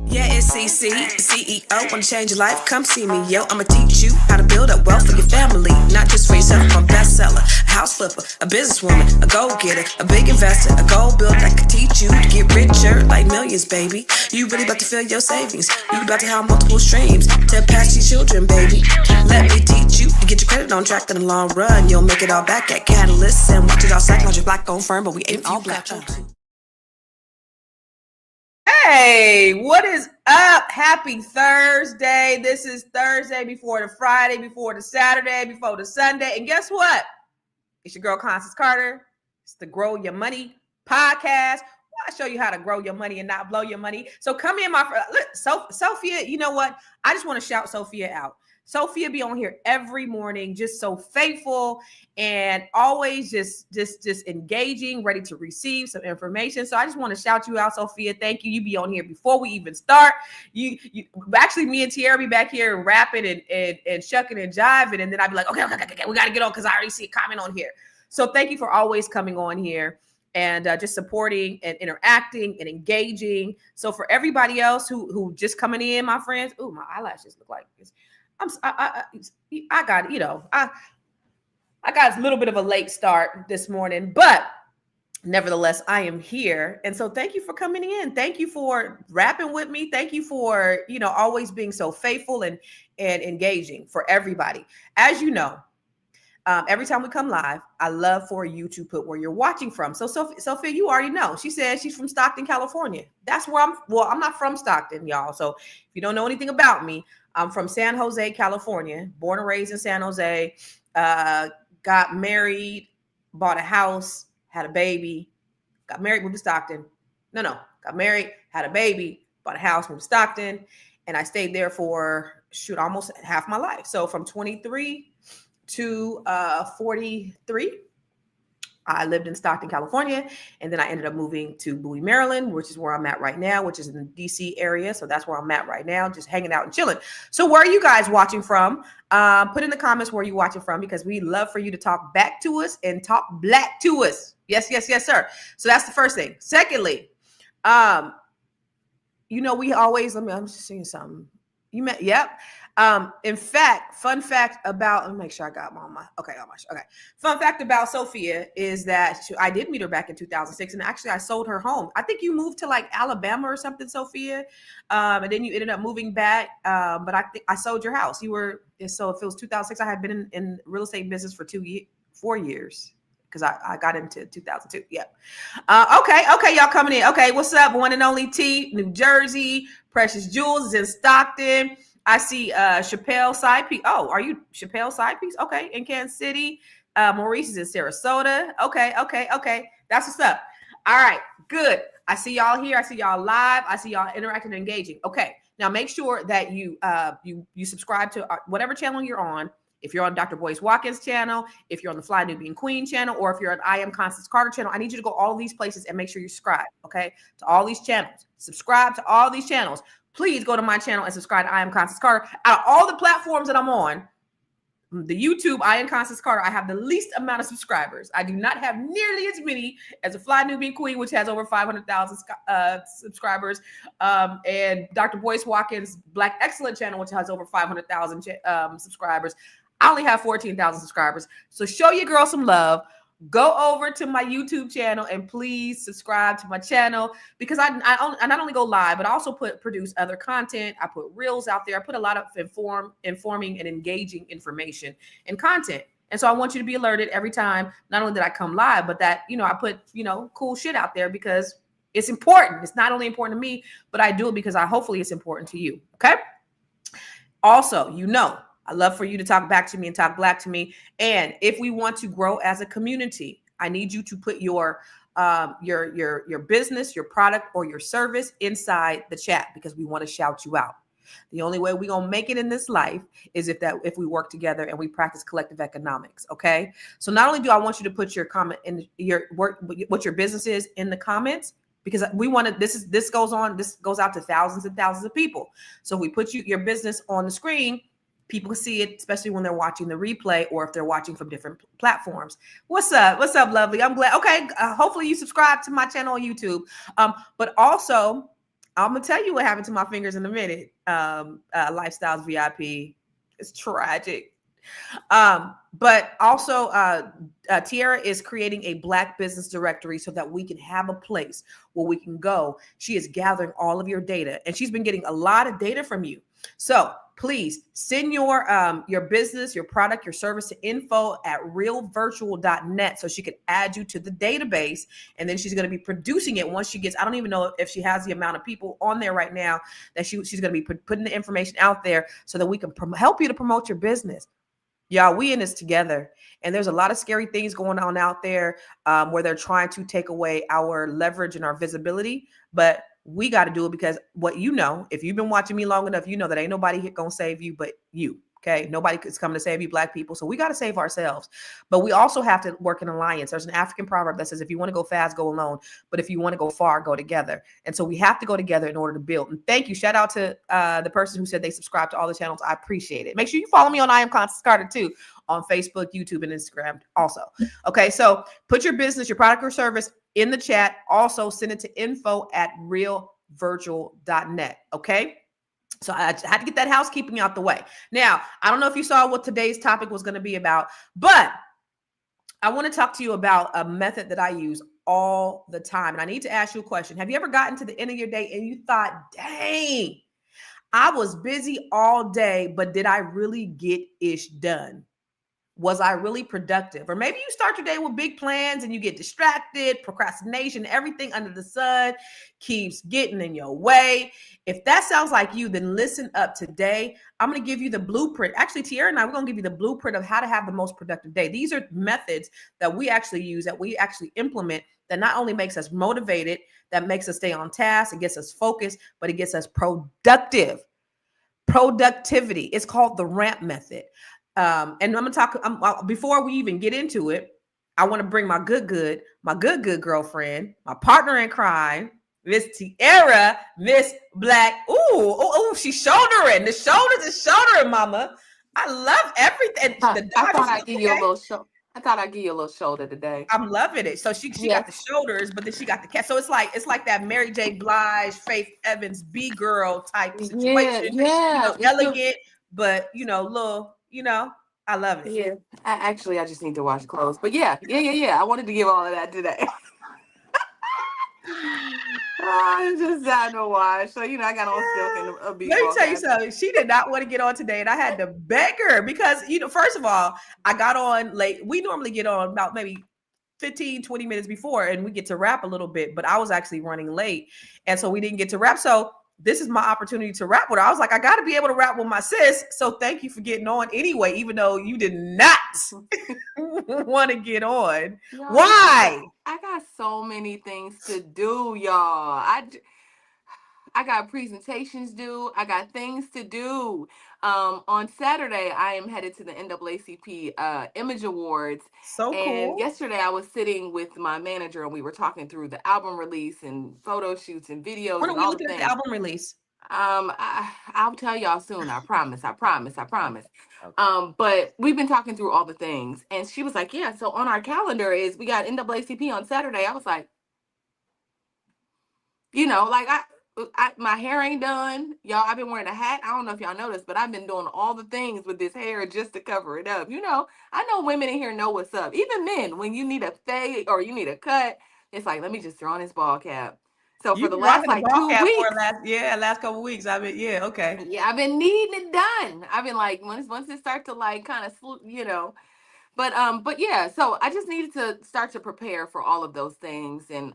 Yeah, it's CC, CEO. Wanna change your life? Come see me, yo. I'ma teach you how to build up wealth for your family, not just for yourself. I'm a bestseller, a house flipper, a businesswoman, a go-getter, a big investor, a goal builder that could teach you to get richer like millions, baby. You really about to fill your savings. You about to have multiple streams to pass your children, baby. Let me teach you to get your credit on track in the long run. You'll make it all back at Catalyst and watch it all psychology black on firm, but we ain't all black. Hey, what is up? Happy Thursday. This is Thursday before the Friday, before the Saturday, before the Sunday. And guess what? It's your girl, Constance Carter. It's the Grow Your Money podcast. I show you how to grow your money and not blow your money. So come in, my friend. Look, Sophia, you know what? I just want to shout Sophia out. Sophia be on here every morning, just so faithful and always just engaging, ready to receive some information. So I just want to shout you out, Sophia. Thank you. You be on here before we even start. You actually, me and Tierra be back here rapping and shucking and jiving, and then I'd be like, okay, we got to get on because I already see a comment on here. So thank you for always coming on here and just supporting and interacting and engaging. So for everybody else who just coming in, my friends, ooh, my eyelashes look like this. I got, I got a little bit of a late start this morning, but nevertheless, I am here. And so thank you for coming in. Thank you for rapping with me. Thank you for, always being so faithful and engaging for everybody. As you know, every time we come live, I love for you to put where you're watching from. So Sophia, you already know. She says she's from Stockton, California. That's where I'm not from Stockton, y'all. So if you don't know anything about me, I'm from San Jose, California, born and raised in San Jose, got married, bought a house, had a baby, got married, moved to Stockton. Got married, had a baby, bought a house, moved to Stockton. And I stayed there for, almost half my life. So from 23 to 43, I lived in Stockton, California, and then I ended up moving to Bowie, Maryland, which is where I'm at right now, which is in the DC area. So that's where I'm at right now, just hanging out and chilling. So where are you guys watching from? Put in the comments where you're watching from, because we love for you to talk back to us and talk black to us. Yes, sir. So that's the first thing. Secondly, we always, I'm just saying something. Yep. In fact, fun fact about, let me make sure I got okay. Fun fact about Sophia is that I did meet her back in 2006, and actually I sold her home. I think you moved to like Alabama or something, Sophia. And then you ended up moving back. But I think I sold your house. So if it was 2006, I had been in real estate business for 4 years. Because I got into 2002. Yep. Okay, y'all coming in. Okay, what's up? One and only T, New Jersey. Precious Jules is in Stockton. I see Chappelle side piece. Oh, are you Chappelle side piece? Okay, in Kansas City. Maurice is in Sarasota. Okay. That's what's up. All right, good. I see y'all here. I see y'all live. I see y'all interacting and engaging. Okay, now make sure that you subscribe to whatever channel you're on. If you're on Dr. Boyce Watkins channel, if you're on the Fly Nubian Queen channel, or if you're on I Am Constance Carter channel, I need you to go all of these places and make sure you subscribe, okay, to all these channels. Subscribe to all these channels. Please go to my channel and subscribe to I Am Constance Carter. Out of all the platforms that I'm on, the YouTube, I Am Constance Carter, I have the least amount of subscribers. I do not have nearly as many as the Fly Nubian Queen, which has over 500,000 subscribers, and Dr. Boyce Watkins Black Excellent channel, which has over 500,000 subscribers. I only have 14,000 subscribers. So show your girl some love. Go over to my YouTube channel and please subscribe to my channel, because I not only go live, but I also produce other content. I put reels out there. I put a lot of informing and engaging information and content. And so I want you to be alerted every time, not only that I come live, but that, I put, cool shit out there, because it's important. It's not only important to me, but I do it because hopefully it's important to you. Okay. Also, I love for you to talk back to me and talk black to me. And if we want to grow as a community, I need you to put your business, your product, or your service inside the chat, because we want to shout you out. The only way we're gonna make it in this life is if we work together and we practice collective economics. Okay. So not only do I want you to put your comment in your work, what your business is, in the comments, because we want to, this goes out to thousands and thousands of people. So if we put your business on the screen, people can see it, especially when they're watching the replay or if they're watching from different platforms. What's up? What's up, lovely? I'm glad. Okay. Hopefully you subscribe to my channel on YouTube. But also, I'm gonna tell you what happened to my fingers in a minute. Lifestyles VIP. It's tragic. But also, Tiara is creating a Black business directory so that we can have a place where we can go. She is gathering all of your data, and she's been getting a lot of data from you. So please send your business, your product, your service to info@realvirtual.net so she can add you to the database. And then she's going to be producing it once she gets, I don't even know if she has the amount of people on there right now that she's going to be putting the information out there so that we can help you to promote your business. Y'all, we in this together. And there's a lot of scary things going on out there where they're trying to take away our leverage and our visibility. But we got to do it because if you've been watching me long enough, you know that ain't nobody here going to save you but you. Okay. Nobody is coming to save you, Black people. So we got to save ourselves. But we also have to work in alliance. There's an African proverb that says, if you want to go fast, go alone. But if you want to go far, go together. And so we have to go together in order to build. And thank you. Shout out to the person who said they subscribe to all the channels. I appreciate it. Make sure you follow me on I Am Constance Carter too on Facebook, YouTube, and Instagram also. Okay. So put your business, your product or service in the chat. Also send it to info@realvirtual.net. Okay. So I had to get that housekeeping out the way. Now, I don't know if you saw what today's topic was going to be about, but I want to talk to you about a method that I use all the time. And I need to ask you a question. Have you ever gotten to the end of your day and you thought, dang, I was busy all day, but did I really get ish done? Was I really productive? Or maybe you start your day with big plans and you get distracted, procrastination, everything under the sun keeps getting in your way. If that sounds like you, then listen up. Today, I'm going to give you the blueprint. Actually, Tiara and I, we're going to give you the blueprint of how to have the most productive day. These are methods that we actually use, that we actually implement, that not only makes us motivated, that makes us stay on task, it gets us focused, but it gets us productive. Productivity. It's called the R.A.M.P method. And I'm going to talk, before we even get into it, I want to bring my good girlfriend, my partner in crime, Miss Tiara, Miss Black. Ooh, she's shouldering. The shoulders is shouldering, mama. I love everything. I thought I'd give you a little show. I thought I'd give you a little shoulder today. I'm loving it. So she got the shoulders, but then she got the cat. So it's like that Mary J. Blige, Faith Evans, B-girl type situation. Yeah. Elegant, but little. I love it. Yeah. I just need to wash clothes. But yeah. I wanted to give all of that today. I just had to wash. So, I got on silk and a beat. Let me tell you something. She did not want to get on today, and I had to beg her because, first of all, I got on late. We normally get on about maybe 15, 20 minutes before, and we get to rap a little bit, but I was actually running late. And so we didn't get to rap. So this is my opportunity to rap with her. I was like, I got to be able to rap with my sis. So thank you for getting on anyway, even though you did not want to get on. Why? I got so many things to do, y'all. I got presentations due. I got things to do. On Saturday, I am headed to the NAACP Image Awards. So cool. And yesterday, I was sitting with my manager, and we were talking through the album release and photo shoots and videos. When are we looking at the album release? I'll tell y'all soon. I promise. Okay. But we've been talking through all the things, and she was like, "Yeah." So on our calendar we got NAACP on Saturday. I was like, my hair ain't done, y'all. I've been wearing a hat. I don't know if y'all noticed, but I've been doing all the things with this hair just to cover it up. I know women in here know what's up. Even men, when you need a fade or you need a cut, it's like, let me just throw on this ball cap. So for the last 2 weeks, last couple of weeks, I've been okay. Yeah, I've been needing it done. I've been like, once it starts to kind of But yeah, so I just needed to start to prepare for all of those things. And,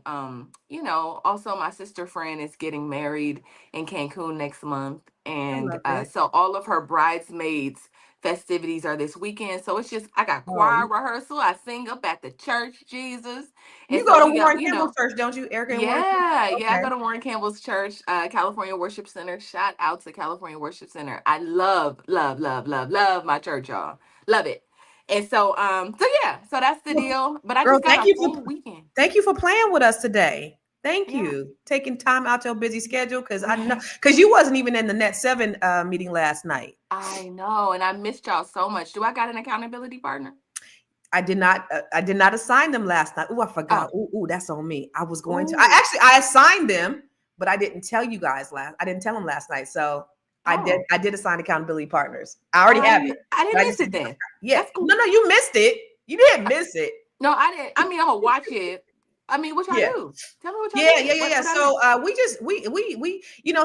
also my sister friend is getting married in Cancun next month. And so all of her bridesmaids festivities are this weekend. So it's just, I got choir rehearsal. I sing up at the church, Jesus. And you go to Warren Campbell's church, don't you, Erica? Yeah, I go to Warren Campbell's church, California Worship Center. Shout out to California Worship Center. I love my church, y'all. Love it. And so that's the deal. But I just got a full weekend. Thank you for playing with us today. Thank you. Taking time out your busy schedule, because I know, because you wasn't even in the Net 7 meeting last night. I know, and I missed y'all so much. Do I got an accountability partner? I did not assign them last night. I forgot. That's on me. I was going to. I assigned them, but I didn't tell you guys I didn't tell him last night. So I did assign accountability partners. I already have it. I didn't miss it then. Yeah. That's cool. No, you missed it. You didn't miss it. No, I didn't. I mean, I'm gonna watch it. I mean, what y'all do? Tell me what y'all do. Yeah. So we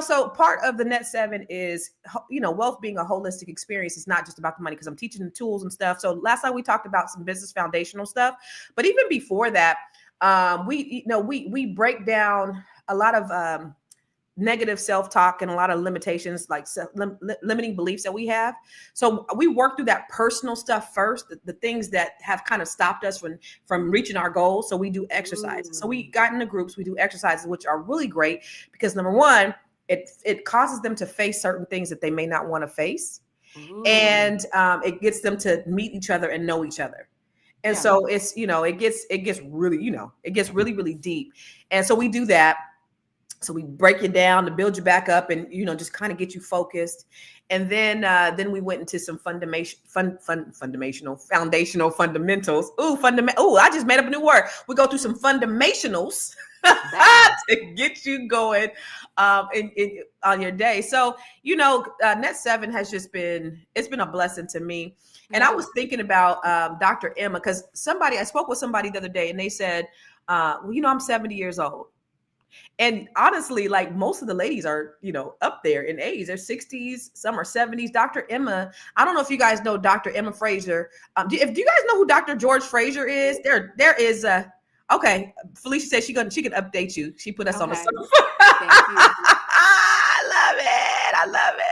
so part of the Net 7 is, wealth being a holistic experience. It's not just about the money, because I'm teaching the tools and stuff. So last time we talked about some business foundational stuff, but even before that, we break down a lot of negative self-talk and a lot of limitations, like limiting beliefs that we have. So we work through that personal stuff first, the things that have kind of stopped us from reaching our goals. So we do exercises. So we got into groups, we do exercises, which are really great because number one, it causes them to face certain things that they may not want to face. And it gets them to meet each other and know each other. And so it's, it gets really, really deep. And so we do that. So we break you down to build you back up and, just kind of get you focused. And then we went into some foundational fundamentals. I just made up a new word. We go through some fundamentals to get you going on your day. So, Net 7 has it's been a blessing to me. And I was thinking about Dr. Emma, because I spoke with somebody the other day and they said, I'm 70 years old. And honestly, like most of the ladies are, up there in age. They're 60s, some are 70s. Dr. Emma, I don't know if you guys know Dr. Emma Frazier. Do you guys know who Dr. George Frazier is? There is a, okay. Felicia said she can update you. She put us on the sofa. I love it.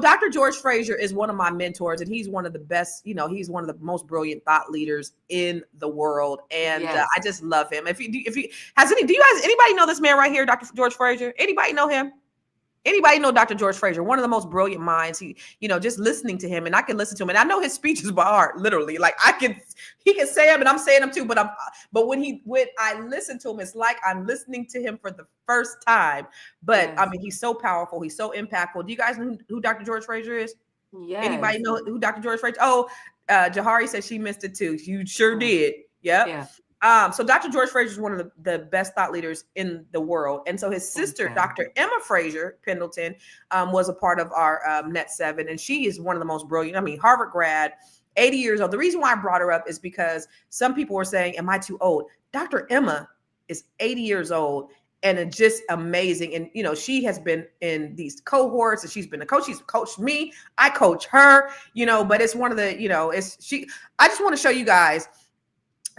Dr. George Frazier is one of my mentors, and he's one of the best, he's one of the most brilliant thought leaders in the world. And I just love him. Do you guys, anybody know this man right here, Dr. George Frazier? Anybody know him? Anybody know Dr. George Frazier? One of the most brilliant minds. He, just listening to him, and I can listen to him, and I know his speeches by heart, literally. Like he can say them, and I'm saying them too. But when I listen to him, it's like I'm listening to him for the first time. But I mean, he's so powerful. He's so impactful. Do you guys know who Dr. George Frazier is? Yes. Anybody know who Dr. George Frazier? Oh, Jahari said she missed it too. You sure did. Yep. Yeah. So Dr. George Frazier is one of the best thought leaders in the world. And so his sister, Dr. Emma Frazier Pendleton, was a part of our Net 7. And she is one of the most brilliant, Harvard grad, 80 years old. The reason why I brought her up is because some people were saying, am I too old? Dr. Emma is 80 years old and it's just amazing. And, she has been in these cohorts and she's been a coach. She's coached me. I coach her, but it's one of the, I just want to show you guys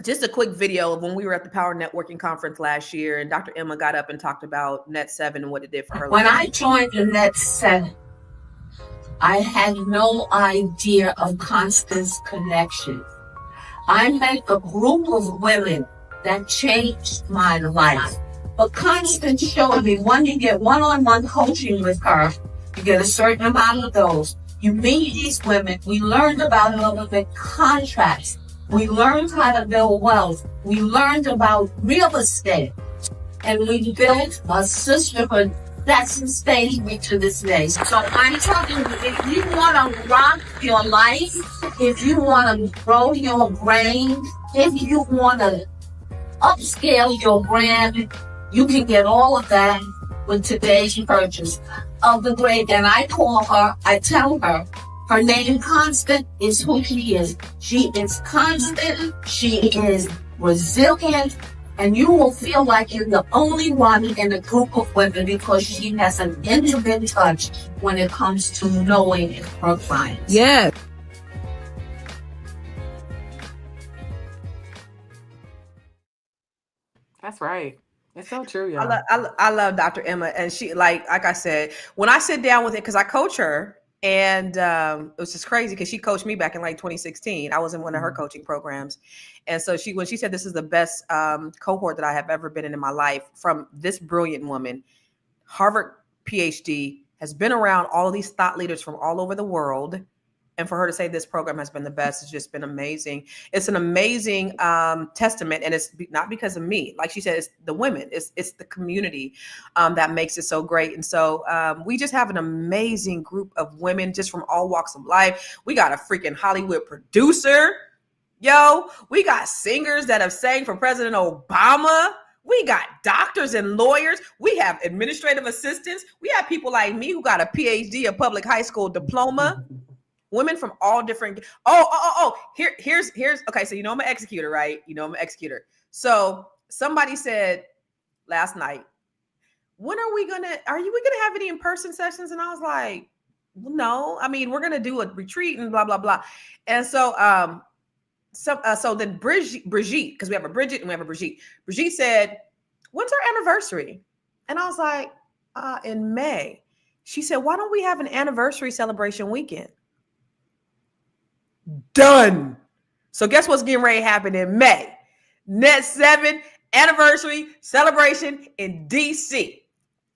just a quick video of when we were at the Power Networking Conference last year, and Dr. Emma got up and talked about Net 7 and what it did for her. When I joined the Net 7, I had no idea of Constance connection. I met a group of women that changed my life. But Constance showed me when you get one-on-one coaching with her, you get a certain amount of those. You meet these women. We learned about government contracts. We learned how to build wealth. We learned about real estate. And we built a sisterhood that sustains me to this day. So I'm telling you, if you want to rock your life, if you want to grow your brain, if you want to upscale your brand, you can get all of that with today's purchase of the great. And I tell her, her name Constant is who she is. She is constant. She is resilient. And you will feel like you're the only one in a group of women because she has an intimate touch when it comes to knowing her clients. Yes. That's right. It's so true, y'all. I love Dr. Emma. And she, like I said, when I sit down with it, because I coach her, and it was just crazy because she coached me back in like 2016. I was in one of her coaching programs. And so when she said this is the best cohort that I have ever been in my life, from this brilliant woman, Harvard PhD, has been around all of these thought leaders from all over the world. And for her to say this program has been the best, has just been amazing. It's an amazing testament. And it's not because of me. Like she said, it's the women. It's the community that makes it so great. And so we just have an amazing group of women just from all walks of life. We got a freaking Hollywood producer. Yo, we got singers that have sang for President Obama. We got doctors and lawyers. We have administrative assistants. We have people like me who got a PhD, a public high school diploma. Women from all different. Here's okay. So you know I'm an executor, right? You know I'm an executor. So somebody said last night, when are we gonna have any in-person sessions? And I was like, no. I mean, we're gonna do a retreat and blah blah blah. And so so then Brigitte, because we have a Bridget and we have a Brigitte. Brigitte said, when's our anniversary? And I was like, in May. She said, why don't we have an anniversary celebration weekend? Done. So guess what's getting ready to happen in May? Net 7 anniversary celebration in DC.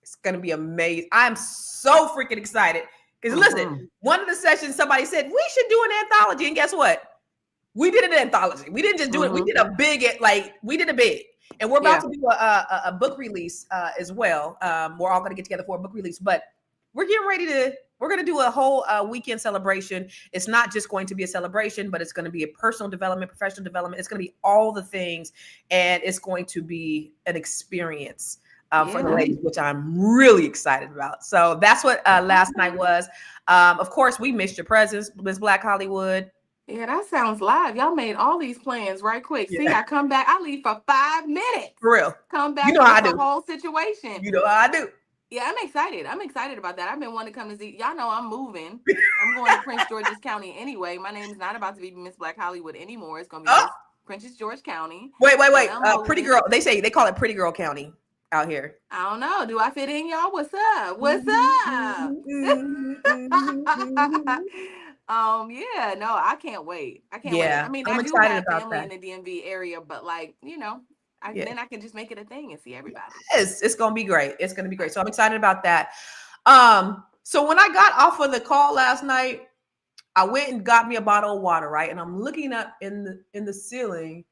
It's going to be amazing. I'm so freaking excited. Because listen, one of the sessions somebody said, we should do an anthology. And guess what? We did an anthology. We didn't just do it. We did a big, we did a big. And we're about to do a book release as well. We're all going to get together for a book release. But we're getting ready to, we're going to do a whole weekend celebration. It's not just going to be a celebration, but it's going to be a personal development, professional development. It's going to be all the things. And it's going to be an experience for the ladies, which I'm really excited about. So that's what last night was. Of course, we missed your presence, Ms. Black Hollywood. Yeah, that sounds live. Y'all made all these plans right quick. See, I come back, I leave for 5 minutes. For real. Come back, you know how I do. The whole situation. You know how I do. Yeah, I'm excited. I'm excited about that. I've been wanting to come to see. Y'all know I'm moving. I'm going to Prince George's County anyway. My name is not about to be Miss Black Hollywood anymore. It's going to be Prince George County. Wait. Pretty girl. They call it Pretty Girl County out here. I don't know. Do I fit in, y'all? What's up? What's up? Yeah, no, I can't wait. I can't wait. I mean, I do have family in the DMV area, but then I can just make it a thing and see everybody. It's gonna be great. It's gonna be great. So I'm excited about that. So when I got off of the call last night, I went and got me a bottle of water, right? And I'm looking up in the ceiling,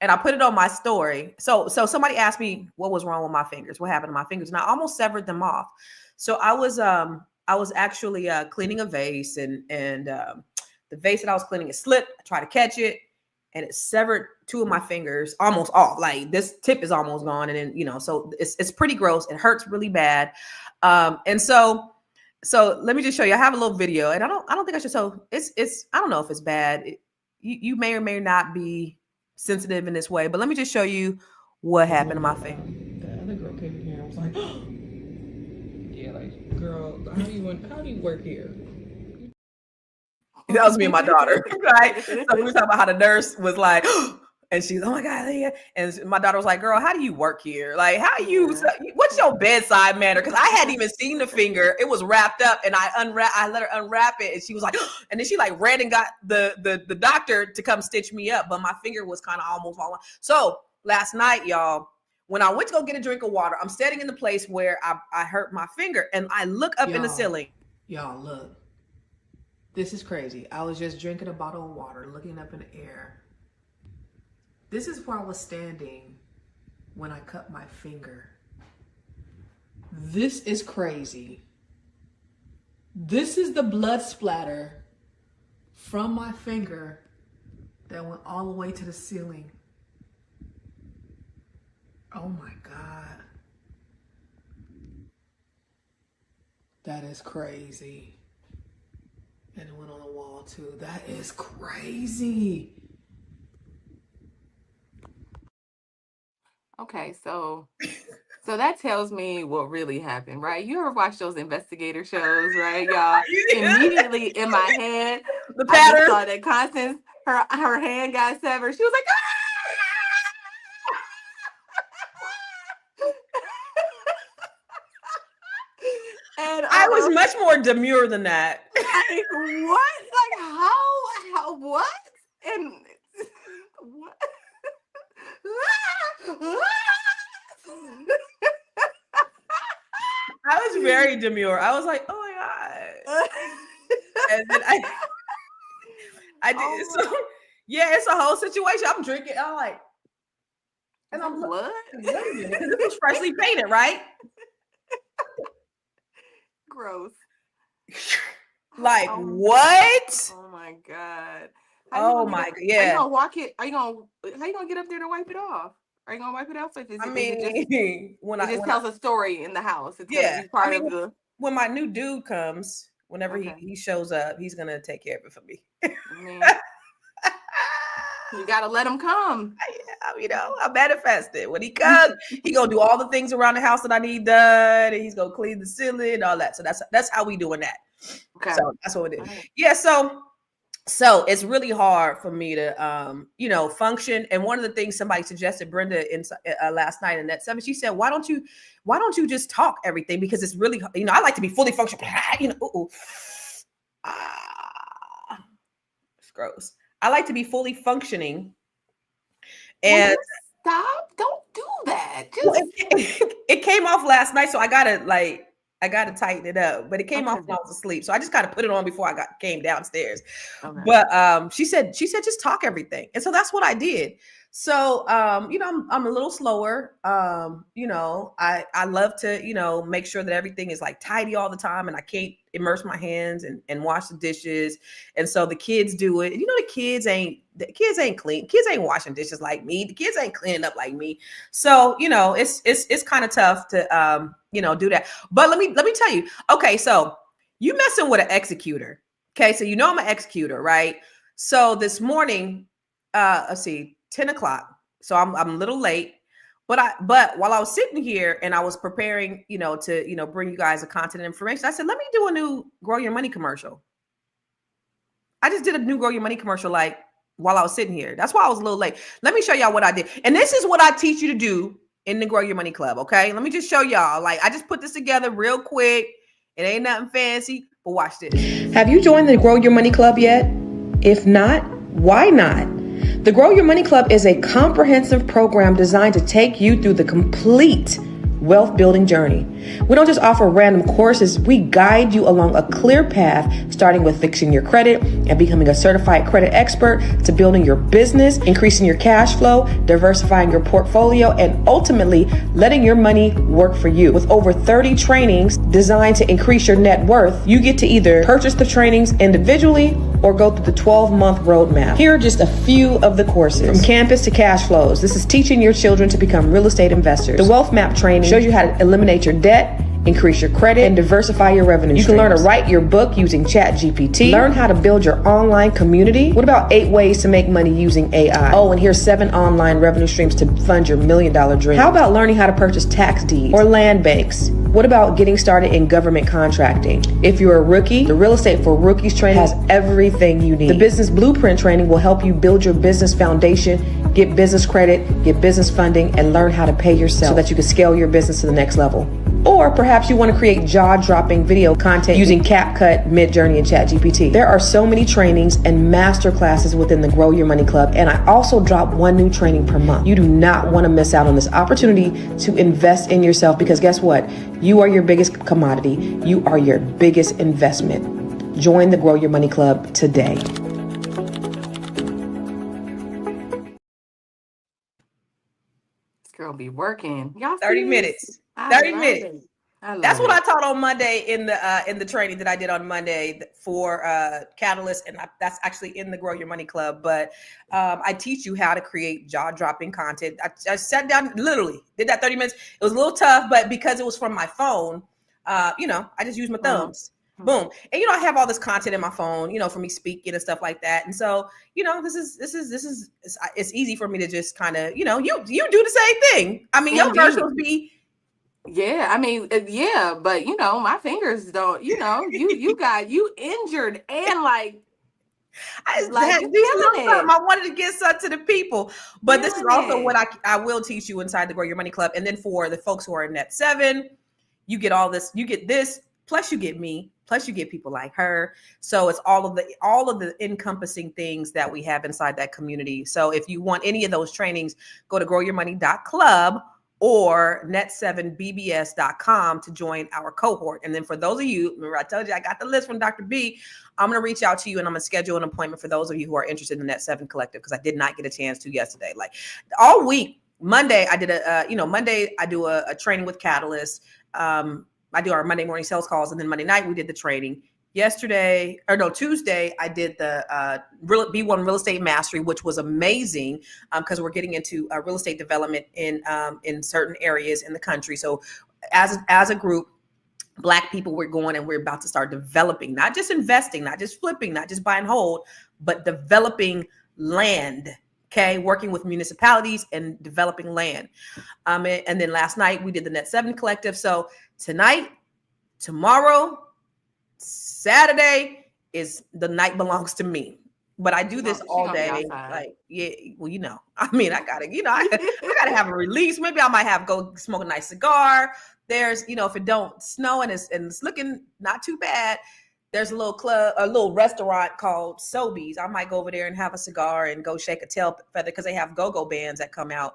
and I put it on my story. So somebody asked me what was wrong with my fingers, what happened to my fingers, and I almost severed them off. So I was actually cleaning a vase, and the vase that I was cleaning, it slipped. I tried to catch it, and it severed 2 of my fingers almost off. Like this tip is almost gone, and then so it's pretty gross. It hurts really bad, and so let me just show you. I have a little video, and I don't think I should. So it's I don't know if it's bad. You may or may not be sensitive in this way, but let me just show you what happened to my finger. The other girl came in here and was like, yeah, like, girl, how do you work here? That was me and my daughter, right? So we were talking about how the nurse was like, and she's, oh my God, yeah. And my daughter was like, girl, how do you work here? Like, what's your bedside manner? Because I hadn't even seen the finger. It was wrapped up, and I let her unwrap it, and she was like, and then she like ran and got the doctor to come stitch me up, but my finger was kind of almost falling. So last night, y'all, when I went to go get a drink of water, I'm standing in the place where I hurt my finger, and I look up in the ceiling. Y'all, look. This is crazy. I was just drinking a bottle of water, looking up in the air. This is where I was standing when I cut my finger. This is crazy. This is the blood splatter from my finger that went all the way to the ceiling. Oh my God. That is crazy. And it went on the wall too. That is crazy. Okay, so that tells me what really happened, right? You ever watch those investigator shows, right, y'all? Immediately in my head, the pattern. I just saw that Constance, her hand got severed. She was like, and I was much more demure than that. Like, what? Like, how, what? And what? I was very demure. I was like, oh my God. And then I did. So yeah, it's a whole situation. I'm drinking. I'm like, and I'm blood? Because it was freshly painted, right? Gross. Like, what? Oh my God. Oh my God. Yeah. Are you gonna walk it? How you gonna get up there to wipe it off? Are you gonna wipe it off? Is I it, is it just mean, when it I just tells a story in the house? It's gonna yeah, be I part mean, of the when my new dude comes, whenever okay. he shows up, he's gonna take care of it for me. I mean, you gotta let them come. I manifest it. When he comes, he gonna do all the things around the house that I need done, and he's gonna clean the ceiling and all that. So that's how we doing that. Okay. So that's what it All is. right. Yeah. So it's really hard for me to function. And one of the things somebody suggested, Brenda, in last night in that 7, she said, why don't you just talk everything, because it's really, I like to be fully functional. It's gross. I like to be fully functioning. Will And you stop? Don't do that. well, Just it came off last night, so I gotta tighten it up. But it came off okay. when I was asleep, so I just gotta put it on before I came downstairs. Okay. But she said just talk everything, and so that's what I did. So I'm a little slower. I love to make sure that everything is like tidy all the time, and I can't immerse my hands and wash the dishes. And so the kids do it. The kids ain't clean. Kids ain't washing dishes like me. The kids ain't cleaning up like me. So it's kind of tough to do that. But let me tell you. Okay, so you messing with an executor. Okay, so I'm an executor, right? So this morning, let's see, 10 o'clock. So I'm a little late, but while I was sitting here and I was preparing, to bring you guys the content and information, I said, let me do a new Grow Your Money commercial. I just did a new Grow Your Money commercial while I was sitting here. That's why I was a little late. Let me show y'all what I did. And this is what I teach you to do in the Grow Your Money Club, okay? Let me just show y'all. I just put this together real quick. It ain't nothing fancy, but watch this. Have you joined the Grow Your Money Club yet? If not, why not? The Grow Your Money Club is a comprehensive program designed to take you through the complete wealth building journey. We don't just offer random courses, we guide you along a clear path, starting with fixing your credit and becoming a certified credit expert, to building your business, increasing your cash flow, diversifying your portfolio, and ultimately letting your money work for you. With over 30 trainings designed to increase your net worth, you get to either purchase the trainings individually or go through the 12-month roadmap. Here are just a few of the courses. From campus to cash flows, this is teaching your children to become real estate investors. The Wealth Map training shows you how to eliminate your debt, increase your credit, and diversify your revenue streams. You can learn to write your book using ChatGPT. Learn how to build your online community. What about 8 ways to make money using AI? Oh, and here's 7 online revenue streams to fund your $1 million dream. How about learning how to purchase tax deeds or land banks? What about getting started in government contracting? If you're a rookie, the Real Estate for Rookies training has everything you need. The Business Blueprint training will help you build your business foundation, get business credit, get business funding, and learn how to pay yourself so that you can scale your business to the next level. Or perhaps you want to create jaw-dropping video content using CapCut, Midjourney, and ChatGPT. There are so many trainings and master classes within the Grow Your Money Club, and I also drop 1 new training per month. You do not want to miss out on this opportunity to invest in yourself, because guess what? You are your biggest commodity. You are your biggest investment. Join the Grow Your Money Club today. This girl be working. Y'all 30 see minutes. I 30 love minutes. it. I love That's what it. I taught on Monday in the training that I did on Monday for Catalyst, and that's actually in the Grow Your Money Club. But I teach you how to create jaw-dropping content. I sat down, literally did that 30 minutes. It was a little tough, but because it was from my phone, I just used my thumbs. Boom. And I have all this content in my phone, for me speaking and stuff like that. And so, this is it's easy for me to just kind of, you do the same thing. I mean, your commercials be. Yeah, I mean, yeah, but my fingers don't. You got you injured and I you killing it. I wanted to get some to the people, but this is also Killing what it. I will teach you inside the Grow Your Money Club. And then for the folks who are in Net 7, you get all this. You get this, plus you get me, plus you get people like her. So it's all of the encompassing things that we have inside that community. So if you want any of those trainings, go to growyourmoney.club or net7bbs.com to join our cohort. And then for those of you, remember I told you I got the list from Dr. B, I'm going to reach out to you and I'm going to schedule an appointment for those of you who are interested in the Net 7 Collective, because I did not get a chance to yesterday. Like all week, Monday, I did Monday I do a training with Catalyst. I do our Monday morning sales calls, and then Monday night we did the training. Tuesday, I did the B1 Real Estate Mastery, which was amazing because we're getting into real estate development in certain areas in the country. So as a group, Black people, we're going and we're about to start developing, not just investing, not just flipping, not just buy and hold, but developing land. Okay, working with municipalities and developing land. And then last night we did the Net 7 Collective. So tonight, tomorrow, Saturday is the night belongs to me. But I do this all day. Like, yeah, well, you know, I mean, I gotta have a release. Maybe I might go smoke a nice cigar. There's, if it don't snow and it's looking not too bad, there's a little restaurant called Sobeys. I might go over there and have a cigar and go shake a tail feather because they have go-go bands that come out.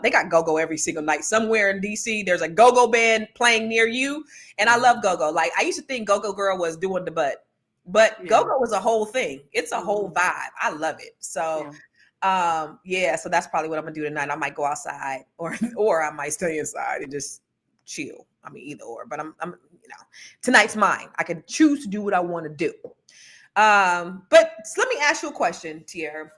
They got go-go every single night. Somewhere in DC, there's a go-go band playing near you. And I love go-go. Like, I used to think go-go girl was doing the butt, but go-go is a whole thing. It's a whole vibe. I love it. So, so that's probably what I'm gonna do tonight. I might go outside or I might stay inside and just chill. I mean, either or, but I'm tonight's mine. I can choose to do what I want to do. But let me ask you a question, Tierra.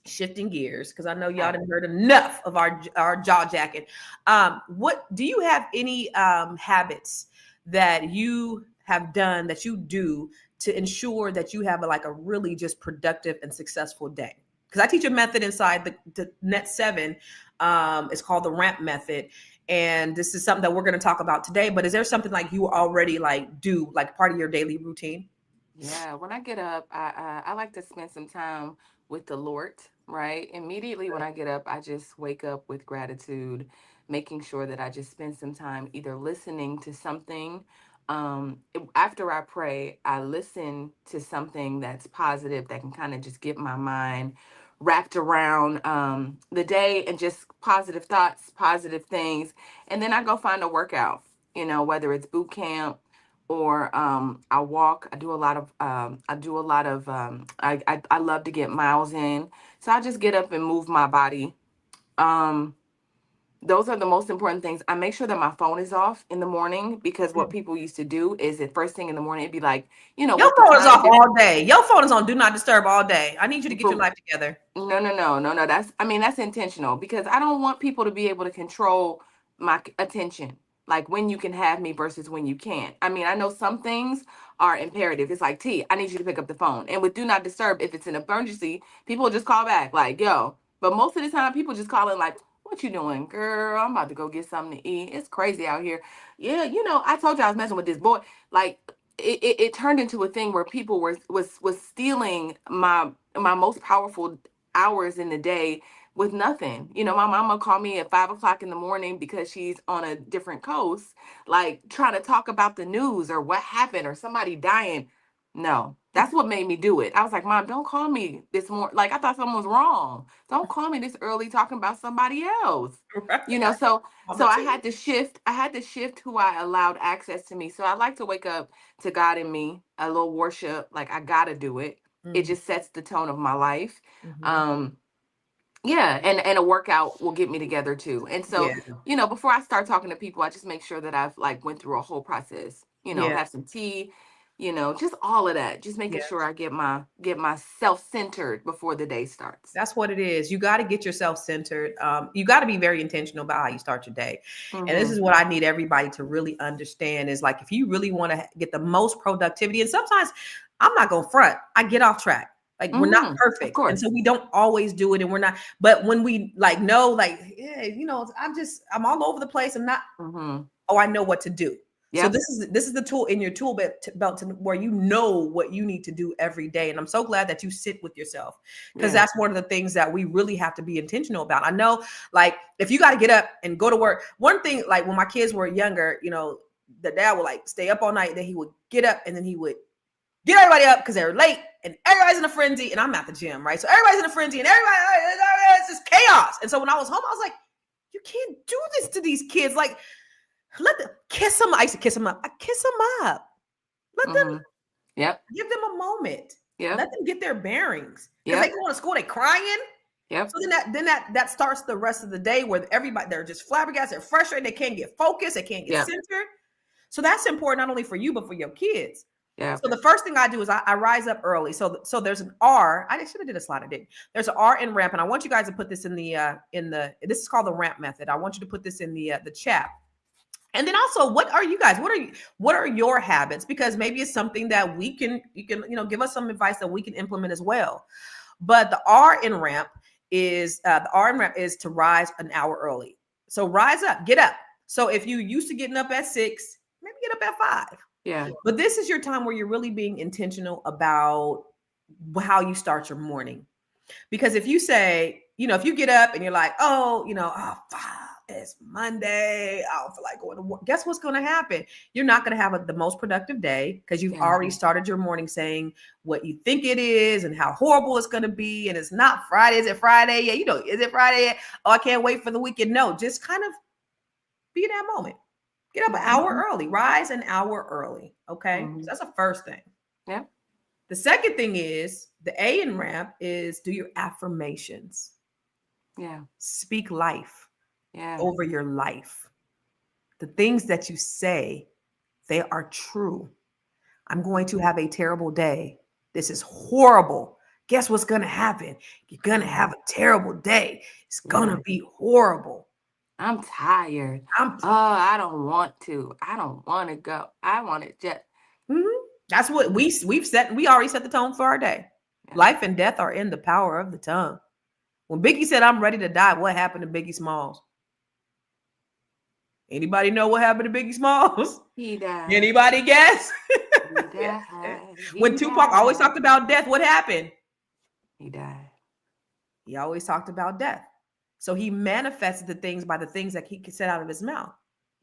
Shifting gears, because I know y'all didn't heard enough of our jaw jacking. What do you have any habits that you have done that you do to ensure that you have a really just productive and successful day? Because I teach a method inside the Net 7. It's called the R.A.M.P method. And this is something that we're going to talk about today. But is there something you already do part of your daily routine? Yeah, when I get up, I like to spend some time with the Lord, right? Immediately when I get up, I just wake up with gratitude, making sure that I just spend some time either listening to something. After I pray, I listen to something that's positive that can kind of just get my mind wrapped around the day and just positive thoughts, positive things. And then I go find a workout, whether it's boot camp or I walk. I love to get miles in. So I just get up and move my body. Those are the most important things. I make sure that my phone is off in the morning because what people used to do is at first thing in the morning, it'd be like, your phone is off all day. Your phone is on do not disturb all day. I need you to get your life together. No. That's intentional because I don't want people to be able to control my attention. Like when you can have me versus when you can't. I mean, I know some things are imperative. It's like, T, I need you to pick up the phone. And with do not disturb, if it's an emergency, people just call back like, yo. But most of the time, people just call in like, what you doing, girl? I'm about to go get something to eat. It's crazy out here. Yeah, I told you I was messing with this boy. Like, it turned into a thing where people was stealing my most powerful hours in the day with nothing. My mama called me at 5:00 in the morning because she's on a different coast, like trying to talk about the news or what happened or somebody dying. No, that's what made me do it. I was like, Mom, don't call me this morning. Like I thought something was wrong. Don't call me this early talking about somebody else. Right. So I had to shift who I allowed access to me. So I like to wake up to God in me, a little worship. Like I gotta do it. It just sets the tone of my life. Yeah, and a workout will get me together too. And so, before I start talking to people, I just make sure that I've went through a whole process. Have some tea, just all of that. Just making sure I get myself centered before the day starts. That's what it is. You got to get yourself centered. You got to be very intentional about how you start your day. And this is what I need everybody to really understand is if you really want to get the most productivity, and sometimes I'm not going to front, I get off track. We're not perfect. And so we don't always do it and we're not, but when we know, I'm all over the place. I'm not, I know what to do. Yep. So this is the tool in your tool belt where you know what you need to do every day. And I'm so glad that you sit with yourself because that's one of the things that we really have to be intentional about. I know, if you got to get up and go to work, one thing, when my kids were younger, the dad would stay up all night, and then he would get up and then he would get everybody up because they're late and everybody's in a frenzy and I'm at the gym, right? So everybody's in a frenzy and it's just chaos. And so when I was home, I was like, you can't do this to these kids. Let them kiss them. I used to kiss them up. I kiss them up. Let them, give them a moment. Let them get their bearings. Because they go to school, they crying. So then that starts the rest of the day where everybody, they're just flabbergasted, they're frustrated, they can't get focused, they can't get centered. So that's important not only for you, but for your kids. Yeah. So the first thing I do is I rise up early. So there's an R. I should have did a slide. I didn't. There's an R in ramp, and I want you guys to put this in the. This is called the ramp method. I want you to put this in the chat. And then also, what are you guys? What are your habits? Because maybe it's something that you can give us some advice that we can implement as well. But the R in ramp is to rise an hour early. So rise up, get up. So if you used to getting up at 6, maybe get up at 5. Yeah. But this is your time where you're really being intentional about how you start your morning. Because if you say, if you get up and you're like, it's Monday, I don't feel like going to work. Guess what's going to happen? You're not going to have the most productive day because you've already started your morning saying what you think it is and how horrible it's going to be. And it's not Friday. Is it Friday? Yeah, is it Friday yet? Oh, I can't wait for the weekend. No, just kind of be in that moment. Get up an hour early. Rise an hour early. Okay. So that's the first thing. Yeah. The second thing is the A in ramp is do your affirmations. Yeah. Speak life over your life. The things that you say, they are true. I'm going to have a terrible day. This is horrible. Guess what's going to happen? You're going to have a terrible day. It's going to be horrible. I'm tired. I don't want to. I don't want to go. I want to just. That's what we've set. We already set the tone for our day. Yeah. Life and death are in the power of the tongue. When Biggie said, "I'm ready to die," what happened to Biggie Smalls? Anybody know what happened to Biggie Smalls? He died. Anybody guess? He died. When Tupac always talked about death, what happened? He died. He always talked about death. So he manifested the things by the things that he said out of his mouth.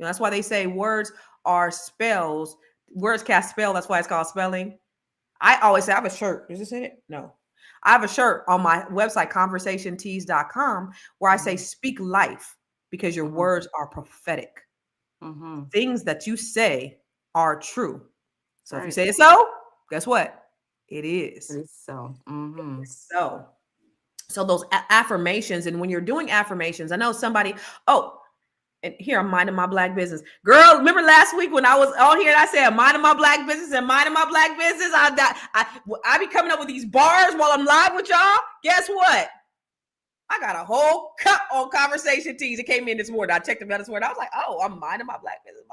That's why they say words are spells. Words cast spell. That's why it's called spelling. I always say, I have a shirt. Is this in it? No. I have a shirt on my website, conversationtees.com, where I say speak life because your words are prophetic. Things that you say are true. So if you say it so, guess what? It is. It is so. So those affirmations, and when you're doing affirmations, I know somebody, and here I'm minding my black business. Girl, remember last week when I was on here and I said, minding my black business and minding my black business? I be coming up with these bars while I'm live with y'all. Guess what? I got a whole cup on Conversation Tees. It came in this morning. I checked them out this morning. I was like, I'm minding my black business.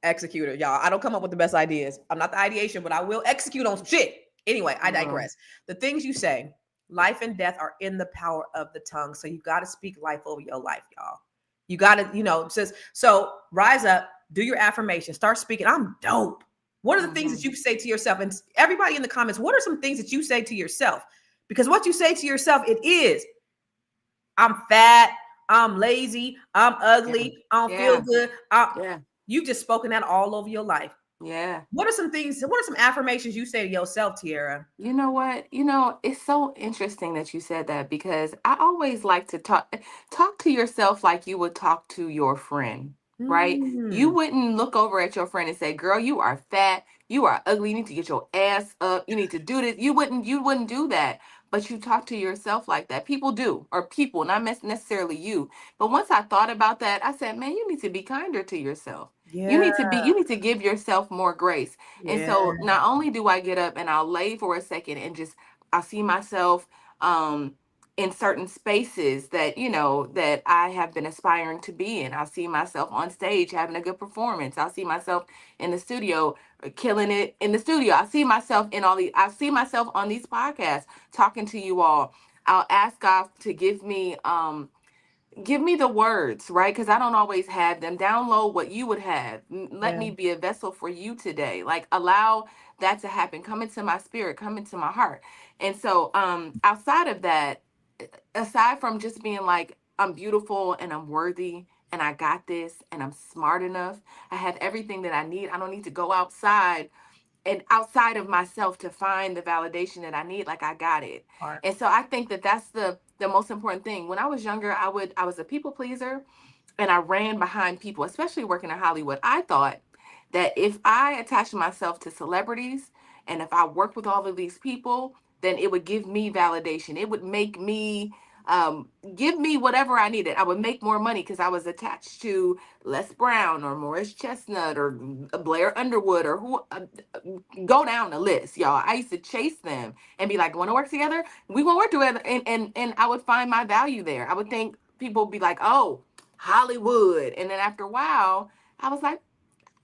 Executor, y'all. I don't come up with the best ideas. I'm not the ideation, but I will execute on some shit. Anyway, I digress. The things you say, life and death are in the power of the tongue. So you got to speak life over your life, y'all. You got to, so rise up, do your affirmation, start speaking. I'm dope. What are the things that you say to yourself? And everybody in the comments, what are some things that you say to yourself? Because what you say to yourself, it is, I'm fat, I'm lazy, I'm ugly, I don't feel good. You've just spoken that all over your life. Yeah. What are some affirmations you say to yourself, Tiara? You know what? It's so interesting that you said that, because I always like to talk to yourself like you would talk to your friend, right? You wouldn't look over at your friend and say, girl, you are fat, you are ugly, you need to get your ass up, you need to do this. You wouldn't do that. But you talk to yourself like that. People do, or people, not necessarily you. But once I thought about that, I said, man, you need to be kinder to yourself. Yeah. You need to give yourself more grace. Yeah. And so not only do I get up and I'll lay for a second and I'll see myself in certain spaces that, that I have been aspiring to be in. I'll see myself on stage having a good performance. I'll see myself in the studio killing it in the studio. I see myself I see myself on these podcasts talking to you all. I'll ask God to give me the words, right? Because I don't always have them. Download what you would have. Let me be a vessel for you today. Like, allow that to happen. Come into my spirit, come into my heart. And so outside of that, aside from just being like, I'm beautiful and I'm worthy and I got this and I'm smart enough, I have everything that I need. I don't need to go outside of myself to find the validation that I need. Like, I got it. Right. And so I think that that's the most important thing. When I was younger, I was a people pleaser and I ran behind people, especially working in Hollywood. I thought that if I attached myself to celebrities and if I worked with all of these people, then it would give me validation. It would make me Give me whatever I needed. I would make more money because I was attached to Les Brown or Morris Chestnut or Blair Underwood or who. Go down the list, y'all. I used to chase them and be like, "Want to work together? We want to work together." And I would find my value there. I would think people would be like, "Oh, Hollywood," and then after a while, I was like,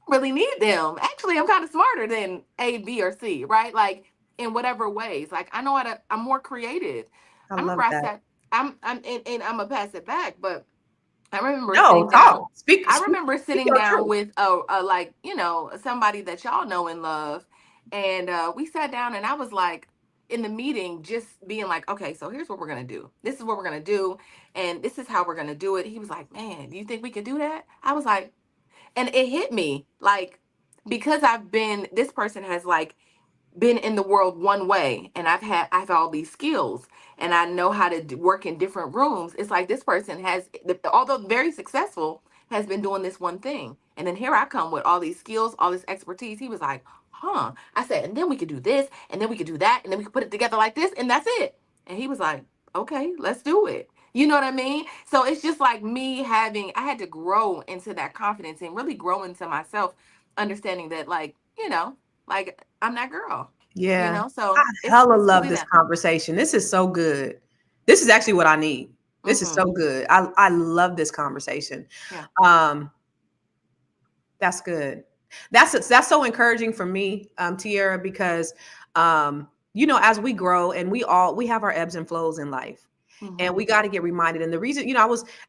really need them. Actually, I'm kind of smarter than A, B, or C, right? Like in whatever ways. Like I know how to. I'm more creative. I I remember love I that. sat. And I'm gonna pass it back, but I remember No, sitting down. talk. Speak, I speak, remember speak sitting your down truth. with a like somebody that y'all know and love, and we sat down and I was like in the meeting just being like, okay, so here's what we're gonna do. This is what we're gonna do, and this is how we're gonna do it. He was like, man, do you think we could do that? I was like, and it hit me like because I've been this person has like been in the world one way and I've all these skills and I know how to work in different rooms. It's like this person has, although very successful, has been doing this one thing. And then here I come with all these skills, all this expertise. He was like, huh. I said, and then we could do this and then we could do that and then we could put it together like this and that's it. And he was like, okay, let's do it. You know what I mean? So it's just like me I had to grow into that confidence and really grow into myself, understanding that like I'm that girl, Yeah. I so hella it's love really this that. conversation. This is so good. This is actually what I need. This is Mm-hmm. so good. I love this conversation. Yeah. Um, that's good. That's so encouraging for me, Tierra, because as we grow and we have our ebbs and flows in life. And Mm-hmm. we got to get reminded. And the reason,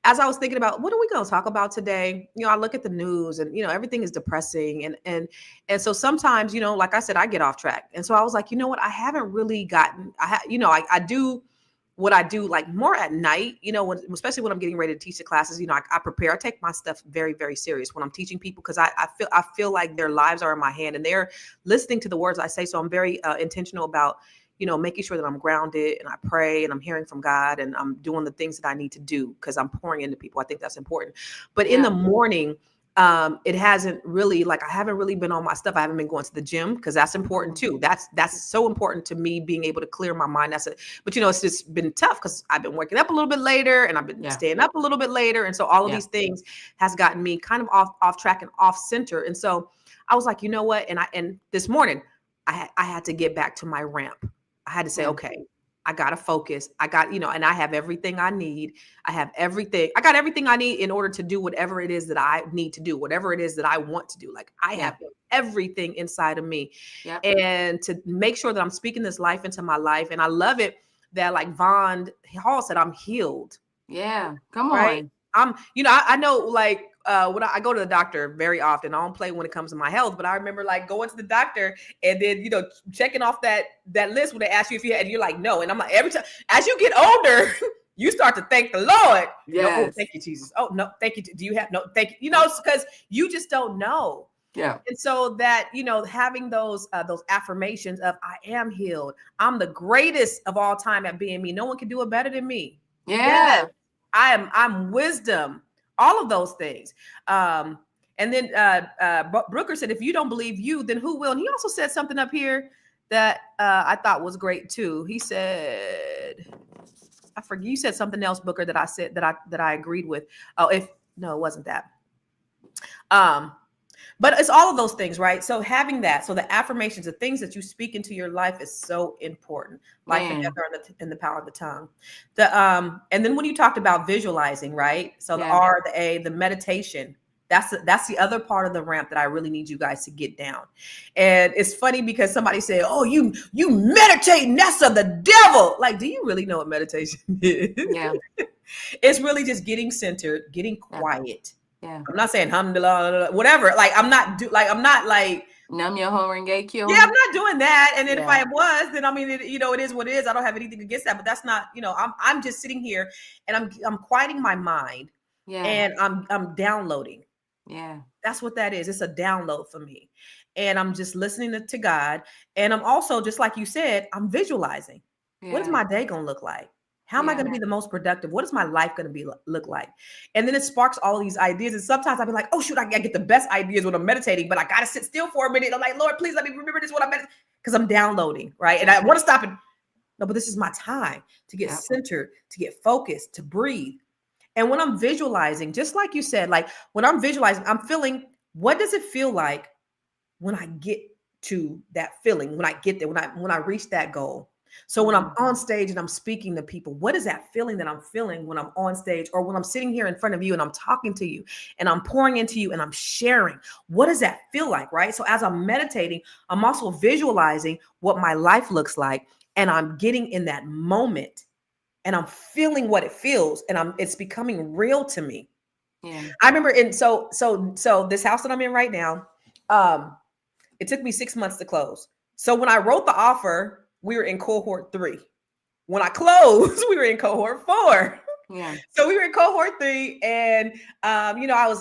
as I was thinking about what are we going to talk about today, I look at the news and everything is depressing. And so sometimes, like I said, I get off track. And so I was like, you know what, I haven't really gotten, I do what I do like more at night, especially when I'm getting ready to teach the classes, I prepare, I take my stuff very, very serious when I'm teaching people, because I feel like their lives are in my hand and they're listening to the words I say. So I'm very intentional about, making sure that I'm grounded and I pray and I'm hearing from God and I'm doing the things that I need to do because I'm pouring into people. I think that's important. But in the Yeah. morning, it hasn't really, like, I haven't really been on my stuff. I haven't been going to the gym because that's important Mm-hmm. too. That's so important to me, being able to clear my mind. But it's just been tough because I've been waking up a little bit later and I've been Yeah. staying up a little bit later. And so all of Yeah. these things has gotten me kind of off track and off center. And so I was like, you know what? And this morning I had to get back to my ramp. I had to say, Yeah. okay, I got to focus. I got, and I have everything I need. I got everything I need in order to do whatever it is that I need to do, whatever it is that I want to do. Like I Yeah. have everything inside of me. Yep. And to make sure that I'm speaking this life into my life. And I love it that, like Von Hall said, I'm healed. Yeah. Come Right. on. I know, like, when I go to the doctor very often, I don't play when it comes to my health, but I remember like going to the doctor and then, checking off that list when they ask you if you had, and you're like, no. And I'm like, every time as you get older, you start to thank the Lord. No, oh, Yes. thank you, Jesus. Oh, no, thank you. Do you have, no, thank you, because you just don't know. Yeah. And so that, having those affirmations of I am healed. I'm the greatest of all time at being me. No one can do it better than me. Yes. Yeah. I'm wisdom, all of those things. And then Brooker said, if you don't believe you, then who will? And he also said something up here that I thought was great too. He said, I forget, you said something else, Booker, that I said that I agreed with. Oh, it wasn't that. But it's all of those things, right? So having that, so the affirmations, the things that you speak into your life is so important. Life and death are in the power of the tongue. And then when you talked about visualizing, right? So the R, the A, the meditation, that's the other part of the ramp that I really need you guys to get down. And it's funny because somebody said, oh, you meditating, that's of the devil. Like, do you really know what meditation is? Yeah. It's really just getting centered, getting quiet. Yeah. I'm not saying alhamdulillah, whatever. Like I'm not like Nam yo ho renge kyo. yeah, I'm not doing that. And then if I was, then I mean, it is what it is. I don't have anything against that, but that's not, I'm just sitting here and I'm quieting my mind. Yeah. And I'm downloading. Yeah. That's what that is. It's a download for me. And I'm just listening to God. And I'm also, just like you said, I'm visualizing. Yeah. What is my day going to look like? How am I going to be the most productive? What is my life going to look like? And then it sparks all these ideas. And sometimes I'll be like, oh, shoot, I get the best ideas when I'm meditating, but I got to sit still for a minute. I'm like, Lord, please let me remember this when I'm meditating, because I'm downloading, right? And I want to stop and No, but this is my time to get Yep. centered, to get focused, to breathe. And when I'm visualizing, just like you said, like when I'm visualizing, I'm feeling, what does it feel like when I get to that feeling, when I get there, when I reach that goal. So when I'm on stage and I'm speaking to people, what is that feeling that I'm feeling when I'm on stage, or when I'm sitting here in front of you and I'm talking to you and I'm pouring into you and I'm sharing? What does that feel like, right? So as I'm meditating, I'm also visualizing what my life looks like, and I'm getting in that moment and I'm feeling what it feels, and it's becoming real to me. Yeah. I remember so this house that I'm in right now, um it took me 6 months to close. So when I wrote the offer, we were in cohort 3. When I closed, we were in cohort 4. Yeah. So we were in cohort 3, and I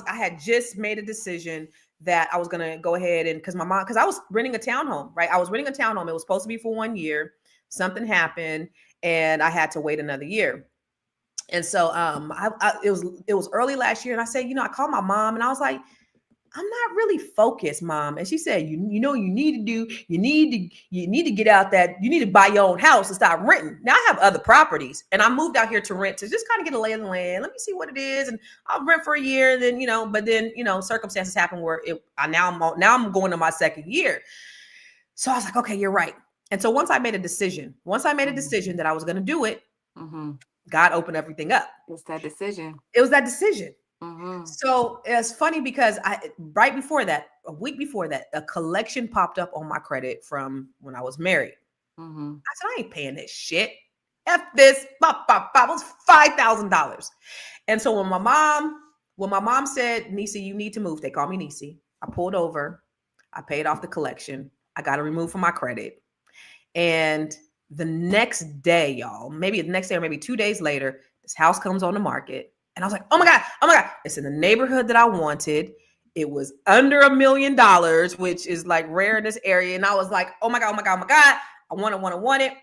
had just made a decision that I was gonna go ahead, and because I was renting a townhome, right? I was renting a townhome. It was supposed to be for 1 year. Something happened, and I had to wait another year. And so it was early last year, and I said, I called my mom, and I was like, I'm not really focused, mom. And she said, you need to get out that, you need to buy your own house and stop renting. Now I have other properties, and I moved out here to rent, to just kind of get a lay of the land. Let me see what it is. And I'll rent for a year. And then, but then, circumstances happen where now I'm going to my second year. So I was like, okay, you're right. And so once I made a decision that I was going to do it, Mm-hmm. God opened everything up. It's that decision. It was that decision. Mm-hmm. So it's funny because right before that, a week before that, a collection popped up on my credit from when I was married. Mm-hmm. I said, I ain't paying this shit. F this, pop, pop, pop. It was $5,000. And so when my mom said, Nisi, you need to move, they call me Nisi. I pulled over, I paid off the collection, I got it removed from my credit. And the next day, y'all, maybe the next day or maybe 2 days later, this house comes on the market. And I was like, oh my God. It's in the neighborhood that I wanted. It was under $1 million, which is like rare in this area. And I was like, oh my God. I want it.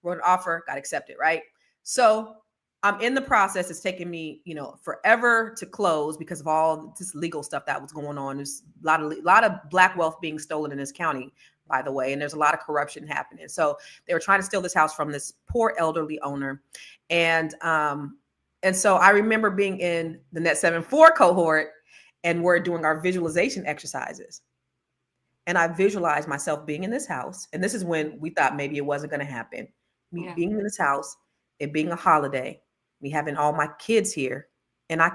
Wrote an offer, got accepted, right? So I'm in the process. It's taking me, forever to close because of all this legal stuff that was going on. There's a lot of black wealth being stolen in this county, by the way, and there's a lot of corruption happening. So they were trying to steal this house from this poor elderly owner, and so I remember being in the Net 7-4 cohort, and we're doing our visualization exercises. And I visualized myself being in this house. And this is when we thought maybe it wasn't going to happen. Me being in this house, it being a holiday, me having all my kids here. And I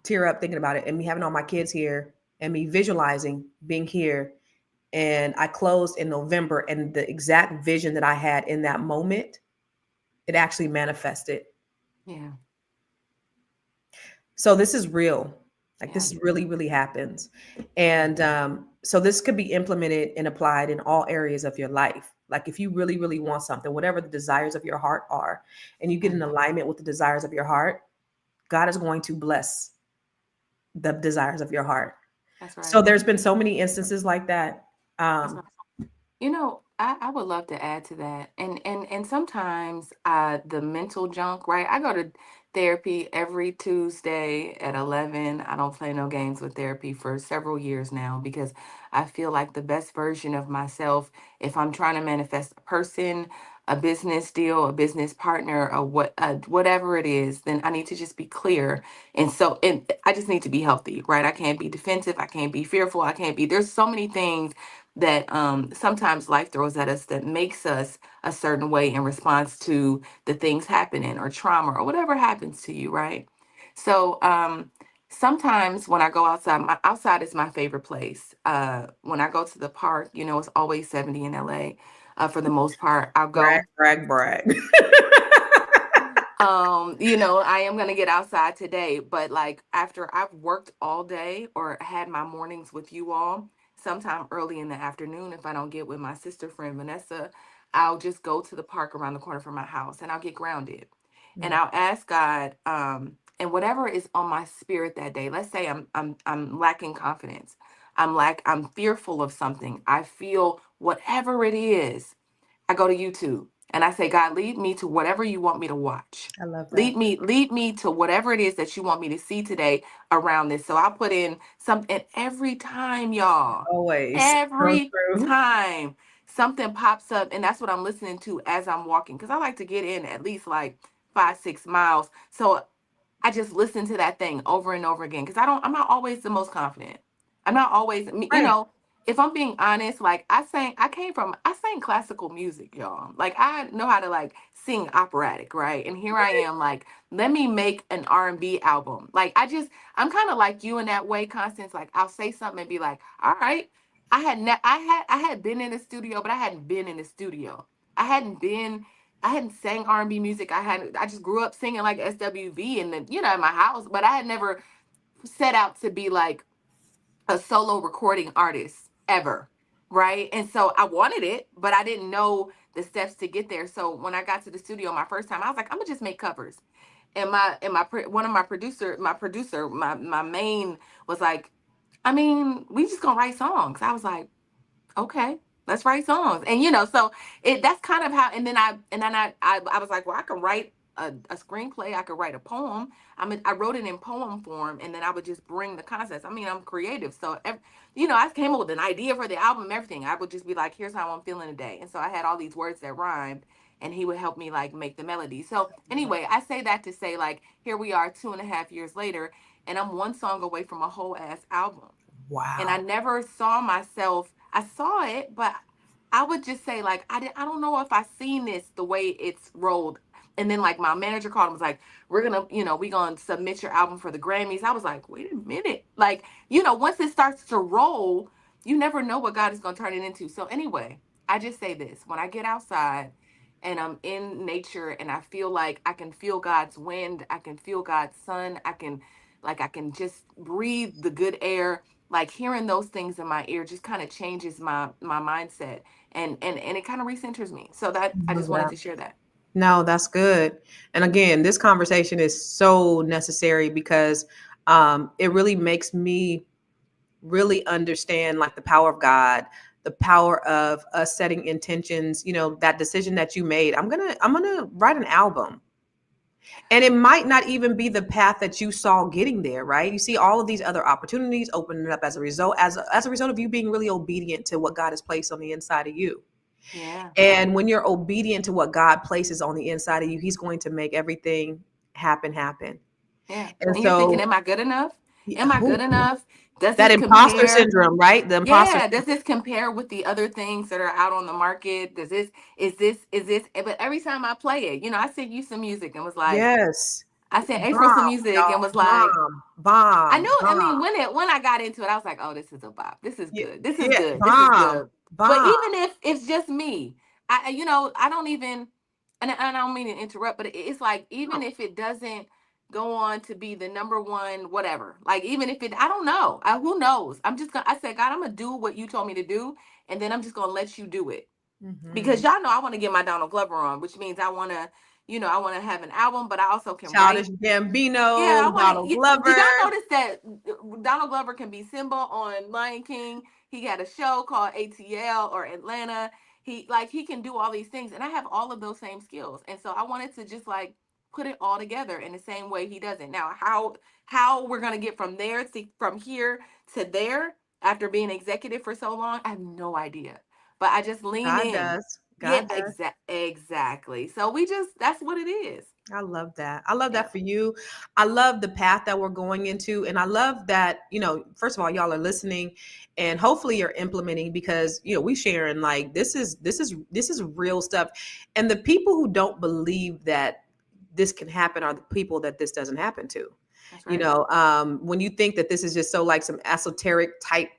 tear up thinking about it. And me having all my kids here, and me visualizing being here. And I closed in November. And the exact vision that I had in that moment, it actually manifested. Yeah. So this is real. Like this really, really happens. And so this could be implemented and applied in all areas of your life. Like if you really, really want something, whatever the desires of your heart are, and you get in alignment with the desires of your heart, God is going to bless the desires of your heart. That's right. So there's been so many instances like that. I would love to add to that. And sometimes the mental junk, right? I go to therapy every Tuesday at 11. I don't play no games with therapy for several years now because I feel like the best version of myself, if I'm trying to manifest a person, a business deal, a business partner, or whatever it is, then I need to just be clear. And I just need to be healthy, right? I can't be defensive. I can't be fearful. There's so many things that sometimes life throws at us that makes us a certain way in response to the things happening or trauma or whatever happens to you, right? So sometimes when I go outside, outside is my favorite place. When I go to the park, it's always 70 in LA. For the most part, I'll go. Brag. I am gonna get outside today, but like after I've worked all day or had my mornings with you all, sometime early in the afternoon, if I don't get with my sister friend Vanessa, I'll just go to the park around the corner from my house and I'll get grounded. And I'll ask God, and whatever is on my spirit that day. Let's say I'm lacking confidence. I'm fearful of something. I feel whatever it is. I go to YouTube and I say, God, lead me to whatever you want me to watch. I love that. Lead me to whatever it is that you want me to see today around this. So I'll put in something every time, y'all. Always. Every True. time something pops up, and that's what I'm listening to as I'm walking, because I like to get in at least like 5, 6 miles. So I just listen to that thing over and over again, because I'm not always the most confident. I'm not always, Right. if I'm being honest, like I sang classical music, y'all. Like I know how to like sing operatic, right? And here I am, like, let me make an R&B album. Like I'm kind of like you in that way, Constance. Like I'll say something and be like, all right. I had been in the studio, but I hadn't been in the studio. I hadn't been I hadn't sang R&B music. I just grew up singing like SWV in the, in my house, but I had never set out to be like a solo recording artist ever. Right. And so I wanted it, but I didn't know the steps to get there. So when I got to the studio my first time, I was like, I'm gonna just make covers. One of my main was like, I mean, we just gonna write songs. I was like, okay, let's write songs. And so that's kind of how, and then I was like, well, I can write a screenplay, I could write a poem. I wrote it in poem form, and then I would just bring the concepts. I mean, I'm creative, so I came up with an idea for the album, everything. I would just be like, here's how I'm feeling today. And so I had all these words that rhymed, and he would help me like make the melody. So anyway, I say that to say, like, here we are 2.5 years later, and I'm one song away from a whole ass album. And I Wow. never saw myself. I saw it, but I would just say like I don't know if I seen this the way it's rolled. And then like my manager called and was like, we gonna submit your album for the Grammys. I was like, wait a minute. Like, once it starts to roll, you never know what God is gonna turn it into. So anyway, I just say this. When I get outside and I'm in nature and I feel like I can feel God's wind, I can feel God's sun, I can just breathe the good air, like hearing those things in my ear just kind of changes my mindset, and it kind of recenters me. So that I Love just wanted that. to share that. No, that's good. And again, this conversation is so necessary because it really makes me really understand like the power of God, the power of us setting intentions, that decision that you made. I'm gonna write an album. And it might not even be the path that you saw getting there, right? You see all of these other opportunities opening up as a result, as a result of you being really obedient to what God has placed on the inside of you. Yeah, And when you're obedient to what God places on the inside of you, He's going to make everything happen. yeah. And And you're thinking, so, am I good enough? yeah, Am I good enough? Does that this imposter compare? syndrome, right? The imposter Yeah, does syndrome. this compare with the other things that are out on the market? Is this but every time I play it, I sent you some music and was like, Yes. I sent April some Bomb, music and y'all. was like, Bomb, I bomb, knew. I bomb. mean, when I got into it, I was like, "Oh, this is a bop. This is Yeah, good. This is yeah, good. This is bomb, good." But bomb. even if it's just me, I don't even, and I don't mean to interrupt, but it's like even if it doesn't go on to be the number one, whatever. Like even if it, I don't know. Who knows? I said, God, I'm gonna do what you told me to do, and then I'm just gonna let you do it, because Mhm. y'all know I want to get my Donald Glover on, which means I want to have an album, but I also can Childish write. Yeah, Gambino, I want Donald to. Did Glover. y'all notice that Donald Glover can be Simba on Lion King? He had a show called ATL or Atlanta. He can do all these things, and I have all of those same skills. And so I wanted to just like put it all together in the same way he does it. Now, how we're gonna get from here to there after being executive for so long, I have no idea. But I just lean God in. does. Yeah, God does. exactly. So that's what it is. I love that. I love Yeah. that for you. I love the path that we're going into. And I love that, first of all, y'all are listening and hopefully you're implementing because, we sharing like this is real stuff. And the people who don't believe that this can happen are the people that this doesn't happen to. That's right. When you think that this is just so like some esoteric type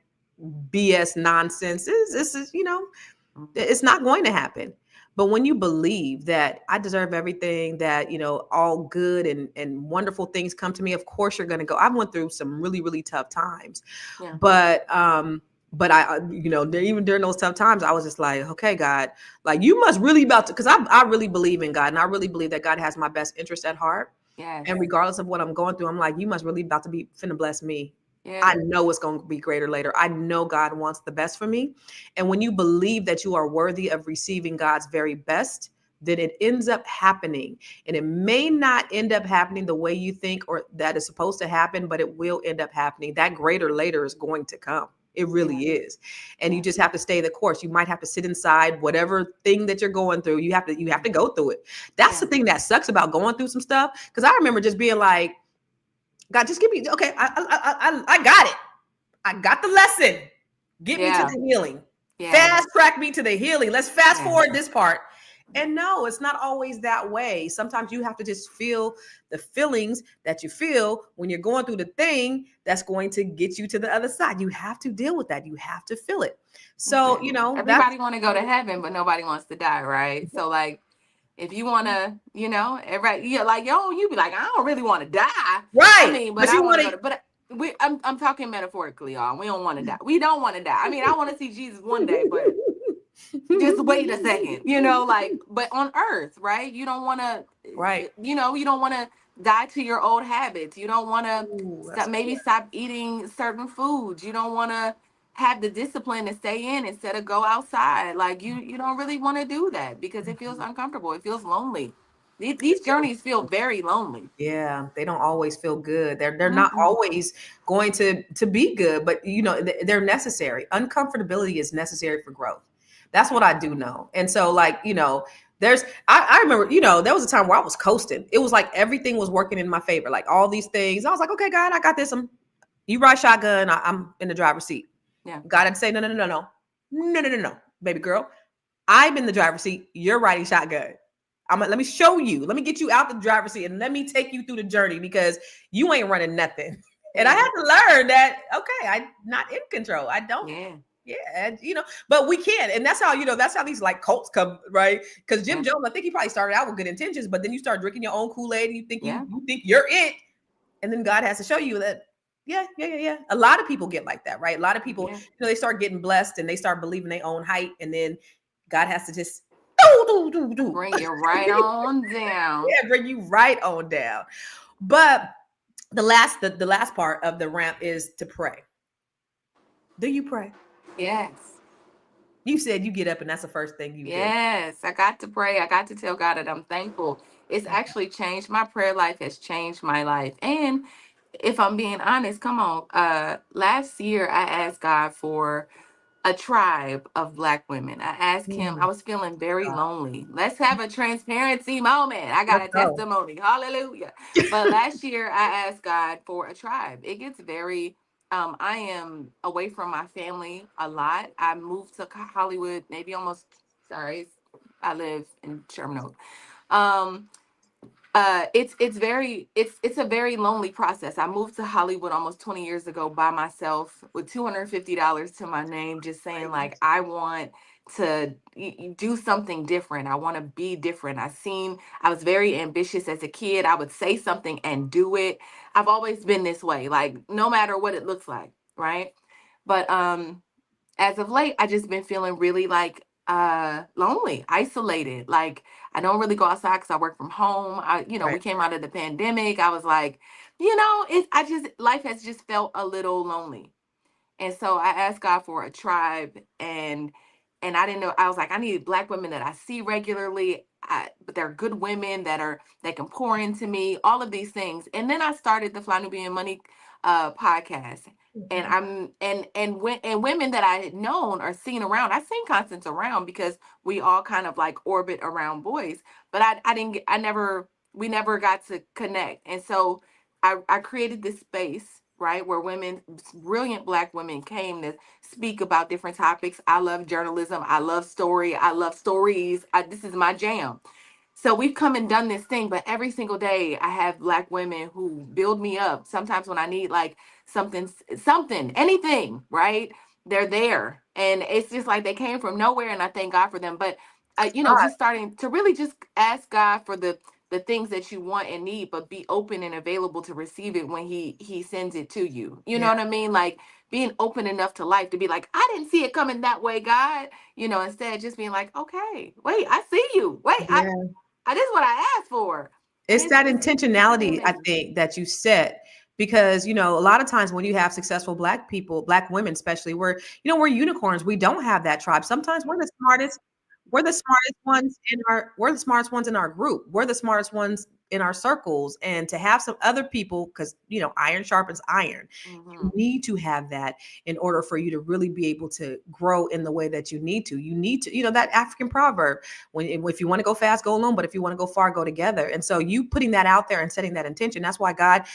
BS nonsense, this is, Mhm. it's not going to happen. But when you believe that I deserve everything, that all good and wonderful things come to me, of course you're going to go. I went through some really really tough times, Yeah. but I even during those tough times I was just like, okay, God, like you must really about to, because I really believe in God and I really believe that God has my best interest at heart. Yes. And regardless of what I'm going through, I'm like, you must really about to be finna bless me. I Yeah. know it's going to be greater later. I know God wants the best for me. And when you believe that you are worthy of receiving God's very best, then it ends up happening. And it may not end up happening the way you think or that is supposed to happen, but it will end up happening. That greater later is going to come. It really is. And you just have to stay the course. You might have to sit inside whatever thing that you're going through. You have to go through it. That's the thing that sucks about going through some stuff. Because I remember just being like, God, just give me, okay, I got it. I got the lesson. Get me to the healing. Fast track me to the healing. Let's fast forward this part. And no, it's not always that way. Sometimes you have to just feel the feelings that you feel when you're going through the thing that's going to get you to the other side. You have to deal with that. You have to feel it. So, you know, everybody want to go to heaven, but nobody wants to die, right? So like, if you want to, you know, everybody, yeah, like, yo, you be like, I don't really want to die. Right. I mean, but I want to go to, but I'm talking metaphorically, y'all. We don't want to die. We don't want to die. I mean, I want to see Jesus one day, but just wait a second, you know, like, but on earth, right? You don't want to, right. You know, you don't want to die to your old habits. You don't want to stop eating certain foods. You don't want to have the discipline to stay in instead of go outside. Like you don't really want to do that because it feels uncomfortable. It feels lonely. These journeys feel very lonely. Yeah, they don't always feel good. They're not always going to be good, but you know, they're necessary. Uncomfortability is necessary for growth. That's what I do know. And so, like, you know, I remember, you know, there was a time where I was coasting. It was like everything was working in my favor, like all these things. I was like, okay, God, I got this. You ride shotgun. I'm in the driver's seat. Yeah. God had to say, no, baby girl, I'm in the driver's seat. You're riding shotgun. Let me show you. Let me get you out the driver's seat and let me take you through the journey because you ain't running nothing. And I had to learn that, okay, I'm not in control. I don't. Yeah, you know, but we can. And that's how, you know, that's how these like cults come, right? Because Jim Jones, I think he probably started out with good intentions, but then you start drinking your own Kool-Aid and you think you think you're it. And then God has to show you that, yeah. A lot of people get like that, right? A lot of people, you know, they start getting blessed and they start believing their own height. And then God has to just bring you right on down. Yeah, bring you right on down. But the last part of the ramp is to pray. Do you pray? Yes. You said you get up and that's the first thing you do. Yes, I got to pray. I got to tell God that I'm thankful. It's actually changed. My prayer life has changed my life. And if I'm being honest, come on. Last year I asked God for a tribe of Black women. I asked him, I was feeling very lonely. Let's have a transparency moment. I got a testimony. Hallelujah. But last year I asked God for a tribe. It gets very, I am away from my family a lot. I moved to Hollywood, I live in Sherman Oaks. It's a very lonely process. I moved to Hollywood almost 20 years ago by myself with $250 to my name, just saying like I want to do something different. I want to be different. I was very ambitious as a kid. I would say something and do it. I've always been this way, like no matter what it looks like, right? But as of late, I just been feeling really like lonely, isolated. Like I don't really go outside because I work from home. We came out of the pandemic. I was like, life has just felt a little lonely. And so I asked God for a tribe and I didn't know, I was like, I need Black women that I see regularly. But they're good women that can pour into me, all of these things. And then I started the Fly Nubian Money podcast. And women that I had known or seen around. I've seen Constance around because we all kind of like orbit around boys, but we never got to connect. And so I created this space, right, where brilliant Black women came to speak about different topics. I love journalism. I love story. I love stories. This is my jam. So we've come and done this thing, but every single day I have Black women who build me up. Sometimes when I need like something, anything, right? They're there. And it's just like they came from nowhere and I thank God for them. But, just starting to really just ask God for the things that you want and need, but be open and available to receive it when he sends it to you. You know what I mean? Like being open enough to life to be like, I didn't see it coming that way, God, instead just being like, okay, wait, I see you. Wait, this is what I asked for. It's that intentionality, I think, that you set. Because, a lot of times when you have successful Black people, Black women especially, we're unicorns. We don't have that tribe. Sometimes we're the smartest. We're the smartest ones in our group. We're the smartest ones in our circles. And to have some other people, because iron sharpens iron. You Mhm. need to have that in order for you to really be able to grow in the way that you need to. You need to, that African proverb, if you want to go fast, go alone, but if you want to go far, go together. And so you putting that out there and setting that intention, that's why God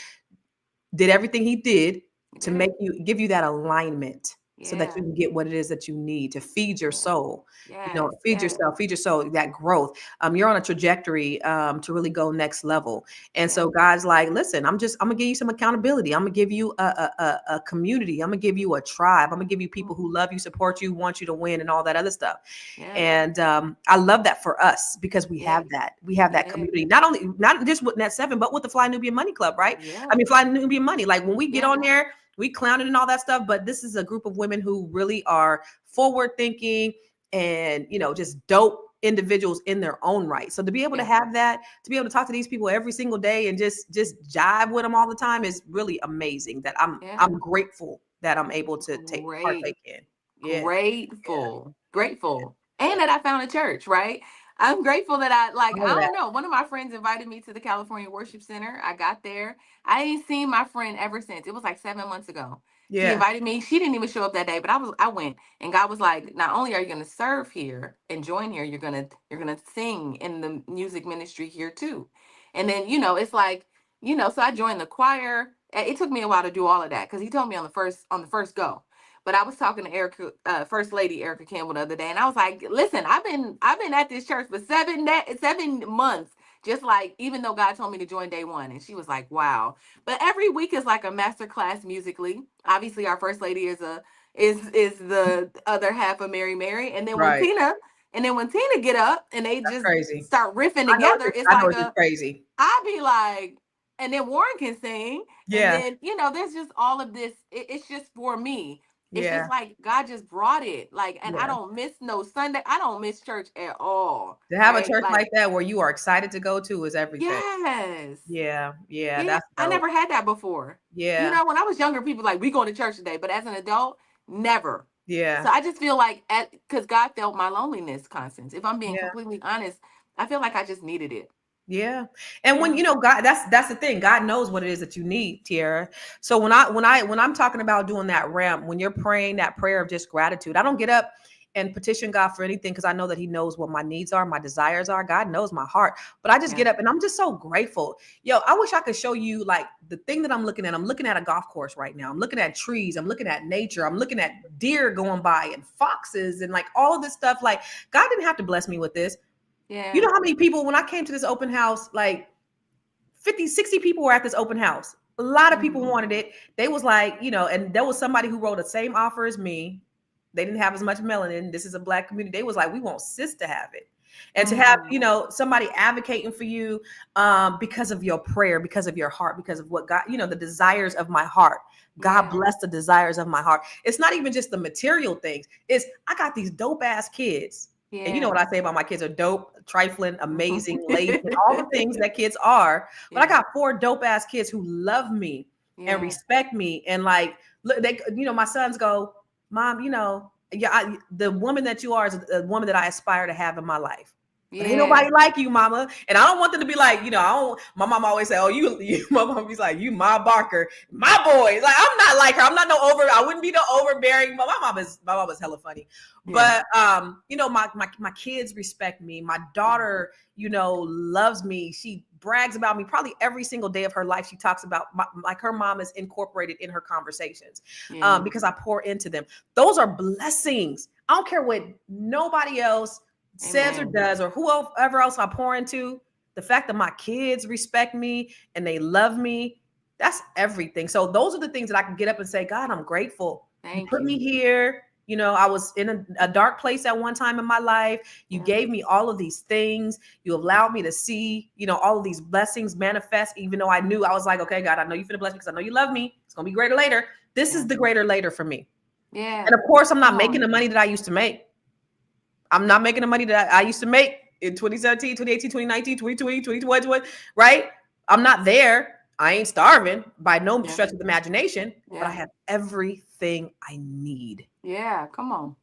did everything he did You to did. give you that alignment so that Yeah. you can get what it is that you need to feed your Yeah. soul. Yes. Feed Yes. yourself, feed your soul, that growth. You're on a trajectory to really go next level. And Yeah. so God's like, listen, I'm gonna give you some accountability. I'm gonna give you a community. I'm gonna give you a tribe. I'm gonna give you people who love you, support you, want you to win, and all that other stuff. Yeah. And I love that for us because we Yeah. have that. We have that Yeah. community, not just with Net 7, but with the Fly Nubian Money Club, right? Yeah. I mean, Fly Nubian Money. Like when we get Yeah. on there, we clowning and all that stuff, but this is a group of women who really are forward thinking and just dope individuals in their own right. So to be able to Yeah. have that, to be able to talk to these people every single day and just jive with them all the time is really amazing. That Yeah. I'm grateful that I'm able to Great. partake in. Yeah, Grateful. Grateful. And that I found a church, right? I'm grateful that I all of that. don't know. One of my friends invited me to the California Worship Center. I got there. I ain't seen my friend ever since. It was like 7 months ago. She Yeah, invited me. She didn't even show up that day, but I went. And God was like, not only are you gonna serve here and join here, you're gonna sing in the music ministry here too. And then, it's like, so I joined the choir. It took me a while to do all of that because he told me on the first go. But I was talking to Erica, First Lady Erica Campbell the other day, and I was like, "Listen, I've been at this church for 7 months, just like even though God told me to join day one." And she was like, "Wow!" But every week is like a master class musically. Obviously, our First Lady is the other half of Mary Mary, and then when right. Tina get up and they That's just crazy. start riffing together, it's I know like it's just crazy. I'd be like, and then Warren can sing, and Yeah, then there's just all of this. It's just for me. It's just yeah, like God just brought it, like, and I yeah. don't miss no Sunday. I don't miss church at all, To have a right? church Like, like that where you are excited to go to is everything. yes, Yeah, yeah, yeah. that's I dope. never had that before. Yeah, When I was younger, people like we going to church today, but as an adult, never. So yeah, I just feel like because God felt my loneliness, Constance. If I'm being yeah. completely honest, I feel like I just needed it. Yeah. And when Yeah. God, that's the thing. God knows what it is that you need, Tiara. So when I'm talking about doing that ramp, when you're praying that prayer of just gratitude, I don't get up and petition God for anything because I know that He knows what my needs are, my desires are. God knows my heart. But I just Yeah. get up and I'm just so grateful. Yo, I wish I could show you like the thing that I'm looking at. I'm looking at a golf course right now. I'm looking at trees. I'm looking at nature. I'm looking at deer going by and foxes and like all of this stuff. Like God didn't have to bless me with this. You Yeah. know how many people, when I came to this open house, like 50, 60 people were at this open house. A lot of people Mm. wanted it. They was like, and there was somebody who wrote the same offer as me. They didn't have as much melanin. This is a Black community. They was like, we want sis to have it. And to have, Mm. somebody advocating for you because of your prayer, because of your heart, because of what God, the desires of my heart. God Yeah. bless the desires of my heart. It's not even just the material things. It's I got these dope ass kids. And you know Yeah. what I say about my kids are dope, trifling, amazing, lazy, and all the things that kids are. But I Yeah. got 4 dope ass kids who love me and Yeah. respect me. And like, look, they, my sons go, Mom, yeah, the woman that you are is a woman that I aspire to have in my life. But ain't Yeah. nobody like you, mama. And I don't want them to be like, my mom always say, oh, my mom be like, you, Ma Barker, my boy. Like, I'm not like her. I'm not I wouldn't be no overbearing. My mom is hella funny. Yeah. But, my kids respect me. My daughter, loves me. She brags about me probably every single day of her life. She talks about like her mom is incorporated in her conversations Yeah. because I pour into them. Those are blessings. I don't care what nobody else says or Amen. does or whoever else I pour into. The fact that my kids respect me and they love me, that's everything. So those are the things that I can get up and say, God, I'm grateful. You Thank put me you. here. I was in a dark place at one time in my life. You Yeah. gave me all of these things. You allowed me to see, all of these blessings manifest, even though I knew I was like, okay, God, I know you're going to bless me because I know you love me. It's going to be greater later. This Yeah. is the greater later for me. Yeah. And of course, I'm not Come making on. the money that I used to make. I'm not making the money that I used to make in 2017, 2018, 2019, 2020, 2021, right? I'm not there. I ain't starving by no Yeah. stretch of the imagination, but I Yeah. have everything I need. Yeah. Come on.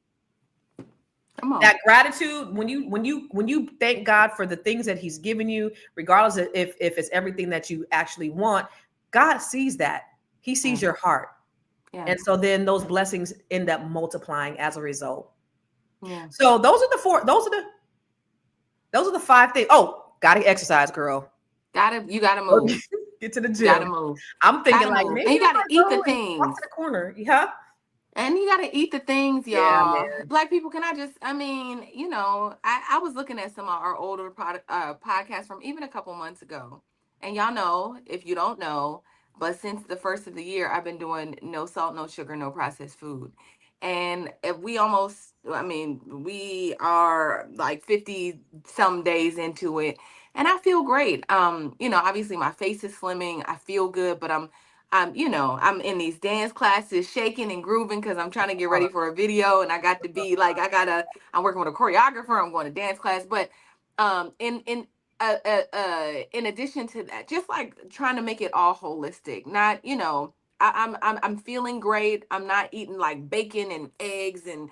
Come on. That gratitude, when you thank God for the things that He's given you, regardless of if it's everything that you actually want, God sees that. He sees Yeah. your heart. Yeah. And so then those blessings end up multiplying as a result. Yeah. So those are the five things. Oh, gotta exercise, girl. You gotta move. Get to the You gotta gym. move. I'm thinking Gotta like move. maybe And you I gotta might eat the go and walk things. to the corner. Yeah. And you gotta eat the things, Yeah, y'all. man. Black people, can I just, I mean, I was looking at some of our older podcasts from even a couple months ago. And y'all know, if you don't know, but since the first of the year, I've been doing no salt, no sugar, no processed food. And if we almost, I mean, we are like 50 some days into it. And I feel great. Obviously my face is slimming. I feel good, but I'm in these dance classes, shaking and grooving because I'm trying to get ready for a video, and I got to be like, I'm working with a choreographer. I'm going to dance class, but in addition to that, just like trying to make it all holistic, not I'm feeling great. I'm not eating like bacon and eggs and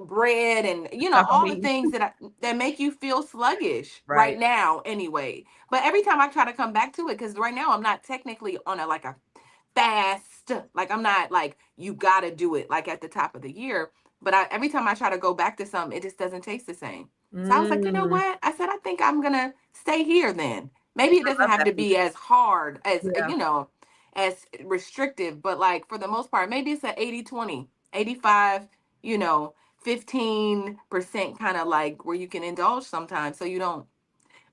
bread and I all the mean, things that make you feel sluggish right right. now anyway. But every time I try to come back to it, because right now I'm not technically on a fast, like I'm not like you gotta do it like at the top of the year. But every time I try to go back to something, it just doesn't taste the same. So I was like, you know Mm, what? I said, I think I'm gonna stay here then. Maybe it I doesn't love have that to for you. be as hard as, Yeah. as restrictive, but like for the most part, maybe it's a 80-20, 85, you know, 15% kind of like where you can indulge sometimes so you don't.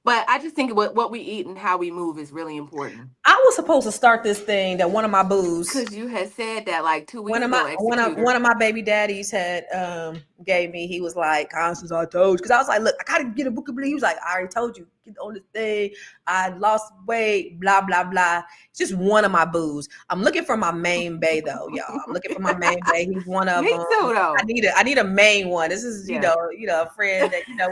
But I just think what we eat and how we move is really important. I was supposed to start this thing that one of my booze, Because you had said that like 2 weeks one of my ago, one of executor. one of my baby daddies had gave me. He was like, Constance, I told you, because I was like, look, I gotta get a book of belief. He was like, I already told you, get on this thing. I lost weight, blah blah blah. It's just one of my booze. I'm looking for my main bay though, y'all. I'm looking for my main bay. He's one of Me them. too, I though. need a main one. This is Yeah. a friend that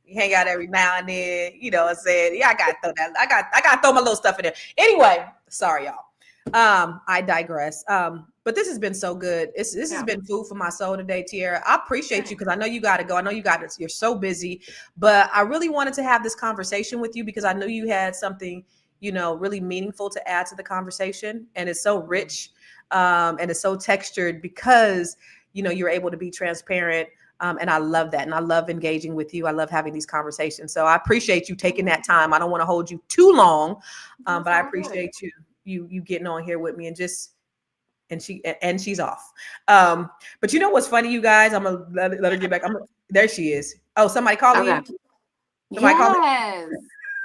we hang out every now and then. I said, yeah, I gotta throw that. I gotta throw my little stuff in there. Anyway, sorry y'all. I digress. But this has been so good. This has Yeah. been food for my soul today, Tierra. I appreciate you Same. because I know you got to go. I know you got it. You're so busy, but I really wanted to have this conversation with you because I knew you had something, really meaningful to add to the conversation, and it's so rich, and it's so textured because you're able to be transparent. And I love that. And I love engaging with you. I love having these conversations. So I appreciate you taking that time. I don't want to hold you too long, That's but I all good. appreciate you getting on here with me and she's off. But you know what's funny, you guys? I'm gonna let her get back. There she is. Oh, somebody calling Okay. you? Somebody calling? Yes.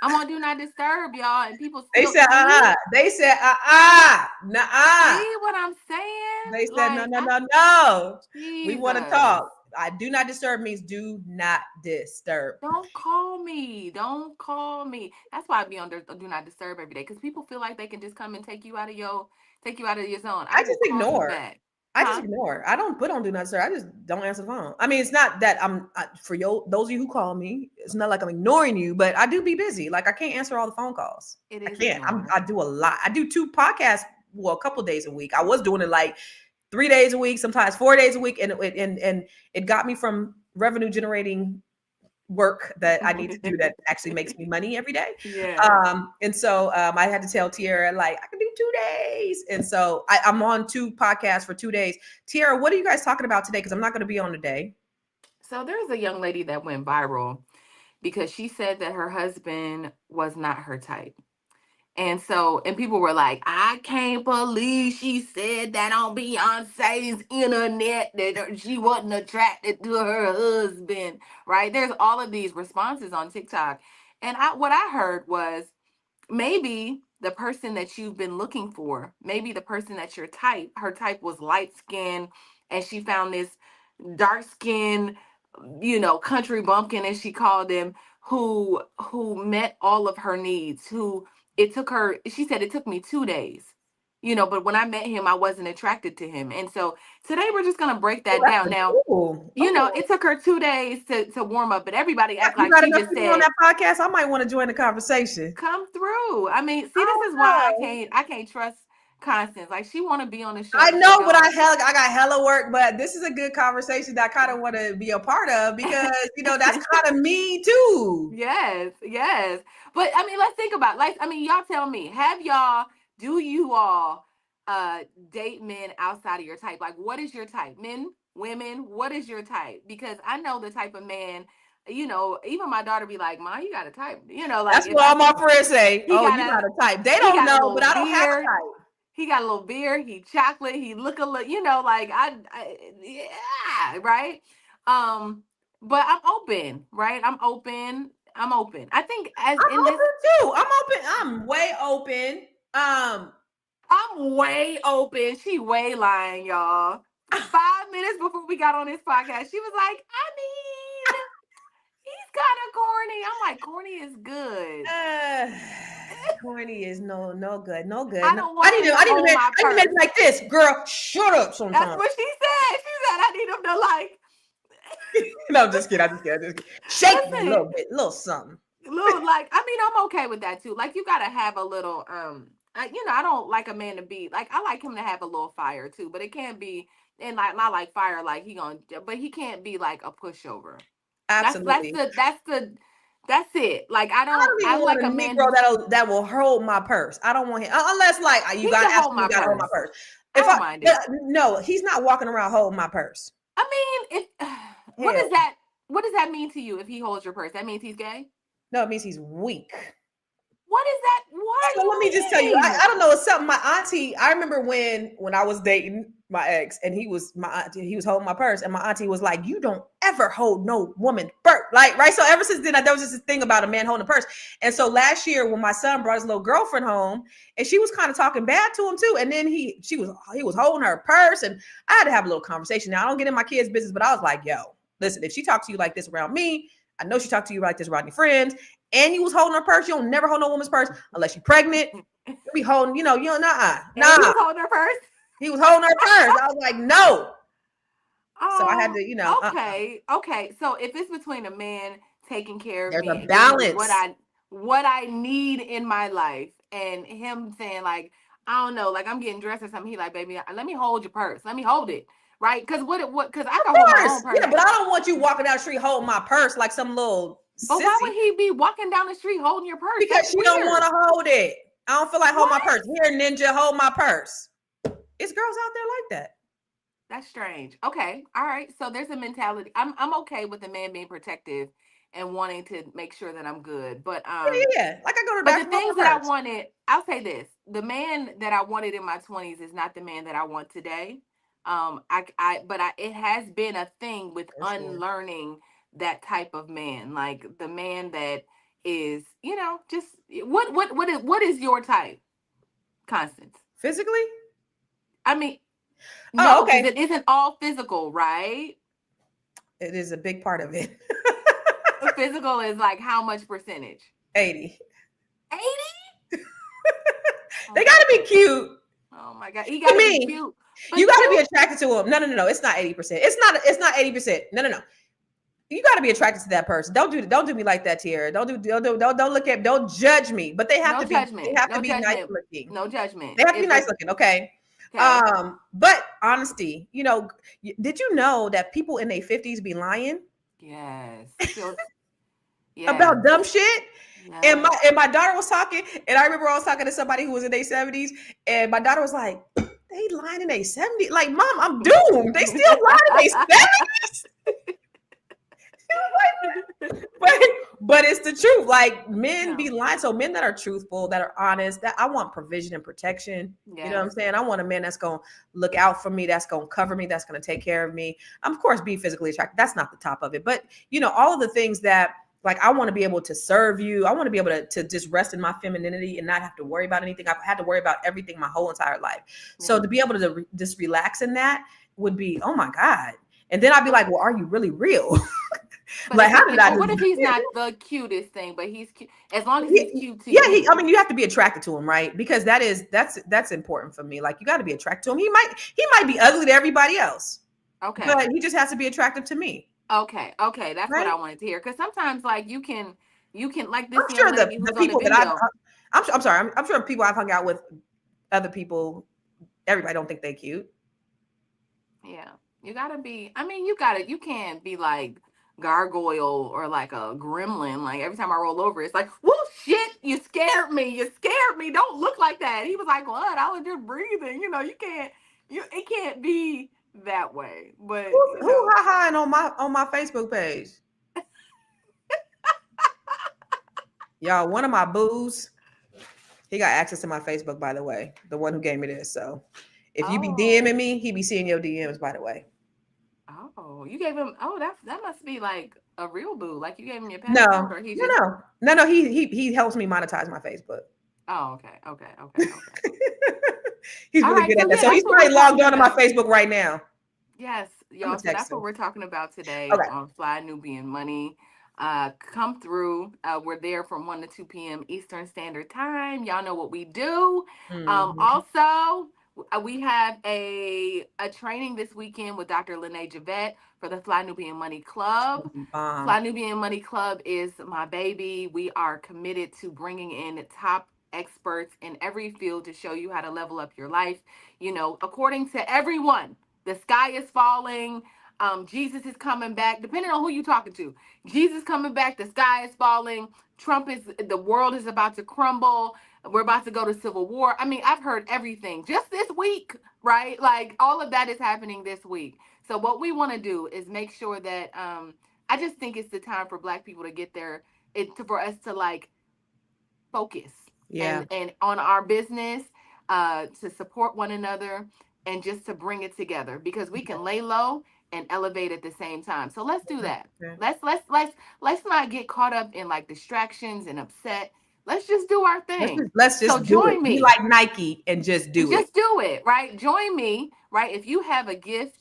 I'm on Do Not Disturb, y'all, and people They still said see. They said nah. See what I'm saying? They said no, Like, no, no, no. We want to Jesus. talk. I do not disturb means do not disturb. Don't call me. Don't call me. That's why I be on Do Not Disturb every day, because people feel like they can just come and take you out of your zone. I I will just call you ignore. back. I just Huh? ignore. I don't put on do not disturb. I just don't answer the phone. I mean, it's not that for those of you who call me. It's not like I'm ignoring you, but I do be busy. Like I can't answer all the phone calls. It I is can't. ignoring. I do a lot. I do 2 podcasts. Well, a couple days a week. I was doing it like 3 days a week, sometimes 4 days a week, and it got me from revenue generating work that I need to do that actually makes me money every day. Yeah. And so I had to tell Tierra, like, I can do 2 days. And so I'm on 2 podcasts for 2 days. Tierra, what are you guys talking about today? Because I'm not going to be on today. So there's a young lady that went viral because she said that her husband was not her type. And people were like, I can't believe she said that on Beyonce's internet that she wasn't attracted to her husband, right? There's all of these responses on TikTok. And what I heard was maybe the person that you've been looking for, maybe the person that's your type, her type was light skin, and she found this dark skin, country bumpkin as she called him, who met all of her needs, who it took her, she said it took me 2 days. But when I met him, I wasn't attracted to him. And so today we're just gonna break Oh, that that's down. Now, cool. Oh, it took her 2 days to warm up, but everybody act you like got she enough just people on said, that podcast? I might want to join the conversation. come through. I mean, see, this is why Oh, I can't trust Constance. Like she want to be on the show. I but know, she but I don't. got hella work. But this is a good conversation that I kind of want to be a part of because that's kind of me too. Yes, yes. But I mean, let's think about like I mean, y'all tell me, do you all date men outside of your type? Like what is your type? Men, women, what is your type? Because I know the type of man, even my daughter be like, "Ma, you got a type." Like That's if what I all my see friends say. he Oh, got you a got a type. They he don't got a know, but little I don't have a beard. type. He got a little beard. He chocolate. He look a little, like yeah, right. Um, but I'm open, right? I'm open. I'm open. I think as I'm in this, open too. I'm open. I'm way open. I'm way open. She way lying, y'all. 5 minutes before we got on this podcast, she was like, I mean, he's kind of corny. I'm like, corny is good. uh, corny is no good. No good. I No, don't want him to I need hold my to make purse. it like this, girl. Shut up That's sometimes. what she said. She said, I need him to like, No, I'm just kidding. I just kidding. Shake me a listen, little bit, a little something. little like I mean I'm okay with that too. Like you gotta have a little I don't like a man to be like I like him to have a little fire too, but it can't be and like not like fire like but he can't be like a pushover. That's that's Absolutely. the that's the that's it. Like I don't I even want like a a man Negro who's that will hold my purse. I don't want him unless like you he got can to hold absolutely my got to hold my purse. purse. I If don't mind it. no, he's not walking around holding my purse. I mean if Hell, what does that mean to you if he holds your purse? That means he's gay? no, it means he's weak. What is that? What do So let me just tell you, you mean? I don't know, it's something. My auntie, I remember when I was dating my ex, and he was holding my purse, and my auntie was like, "You don't ever hold no woman purse," like right. So ever since then, there was just this thing about a man holding a purse. And so last year, when my son brought his little girlfriend home, and she was kind of talking bad to him too, and then he was holding her purse, and I had to have a little conversation. Now I don't get in my kids' business, but I was like, "Yo, listen, if she talks to you like this around me, I know she talked to you like this around your friends." And you was holding her purse. You don't never hold no woman's purse unless you're pregnant. You be holding, nah. And he was holding her purse? He was holding her purse. I was like, no. So I had Oh, to, okay. Okay. So if it's between a man taking care of there's me a and giving me balance. what I need in my life and him saying like, I don't know, like I'm getting dressed or something, he like, baby, let me hold your purse. Let me hold it. Right? Because because I can hold my own purse. Yeah, but I don't want you walking down the street holding my purse like some little But why sissy would he be walking down the street holding your purse? because That's she don't want weird. to hold it. I don't feel like hold my What? purse. Here, ninja, hold my purse. It's girls out there like that. That's strange. Okay. All right. So there's a mentality. I'm okay with the man being protective and wanting to make sure that I'm good. Yeah. Like I go to the But the bathroom, hold things my that I purse. wanted, I'll say this: the man that I wanted in my 20s is not the man that I want today. It has been a thing with For sure. unlearning that type of man, like the man that is, just what is your type, Constance? Physically? I mean, Oh, no, because okay. it isn't all physical, right? It is a big part of it. Physical is like how much percentage? 80. 80? They gotta be cute. Oh my God. He To gotta be me, cute. you But got to be cute. attracted to him. No. It's not 80%. It's not 80%. No. You got to be attracted to that person. Don't do me like that, Tiara. Don't judge me. But they No judgment. have to No be nice judgment. looking. No judgment. They have to be If nice it's looking, okay? okay. But honesty, did you know that people in their 50s be lying Yes. So yes. about dumb shit? And Yes. my daughter was talking, and I remember I was talking to somebody who was in their 70s, and my daughter was like, they lying in their 70s. Like, Mom, I'm doomed. They still lying in their 70s. but it's the truth. Like men No. be lying. So men that are truthful, that are honest, that I want provision and protection. You know what I'm Yes. saying? I want a man that's gonna look out for me, that's gonna cover me, that's gonna take care of me. I'm of course be physically attracted. That's not the top of it. But all of the things that like I want to be able to serve you. I want to be able to just rest in my femininity and not have to worry about anything. I've had to worry about everything my whole entire life. So Yeah. to be able to just relax in that would be, oh my God. And then I'd be like, well, are you really real? But Like, how did I what just if he's not the cutest thing, but he's cute? As long as he's He- cute to yeah, you. I mean, you have to be attracted to him, right? Because that's important for me. Like, you got to be attracted to him. He might be ugly to everybody else, Okay. but he just has to be attractive to me, Okay. Okay. That's what right? I wanted to hear. Because sometimes like you can like this I'm young sure lady the who's on the people that video. I'm sure people I've hung out with, other people Everybody don't think they cute. Yeah. You gotta be, I mean, you can't be like gargoyle or like a gremlin. Like every time I roll over, it's like, whoa, shit, you scared me. You scared me. Don't look like that. He was like, what? I was just breathing. It can't be that way. But, Who ha-ha on my Facebook page? Y'all, one of my boos, he got access to my Facebook, by the way. The one who gave me this. So if you be DMing me, he be seeing your DMs, by the way. Oh, you gave him, that must be like a real boo. Like you gave him your password, or he just... No. He helps me monetize my Facebook. Oh, okay. He's really good at that. So he's probably logged on to my Facebook right now. Yes, y'all. So that's what we're talking about today on Fly Nubian Money. Come through. We're there from 1 to 2 p.m. Eastern Standard Time. Y'all know what we do. Also, we have a training this weekend with Dr. Lene Javette for the Fly Nubian Money Club. Fly Nubian Money Club is my baby. We are committed to bringing in top experts in every field to show you how to level up your life. According to everyone, the sky is falling. Jesus is coming back. Depending on who you're talking to, Jesus coming back. The sky is falling. The world is about to crumble. We're about to go to civil war. I mean, I've heard everything just this week, right? Like all of that is happening this week. So what we want to do is make sure that I just think it's the time for Black people to get there. For us to like focus and on our business, to support one another and just to bring it together, because we can lay low and elevate at the same time. So let's do that. Let's not get caught up in like distractions and upset. Let's just do our thing. Let's just join me. Be like Nike and just do it. Just do it, right? Join me, right? If you have a gift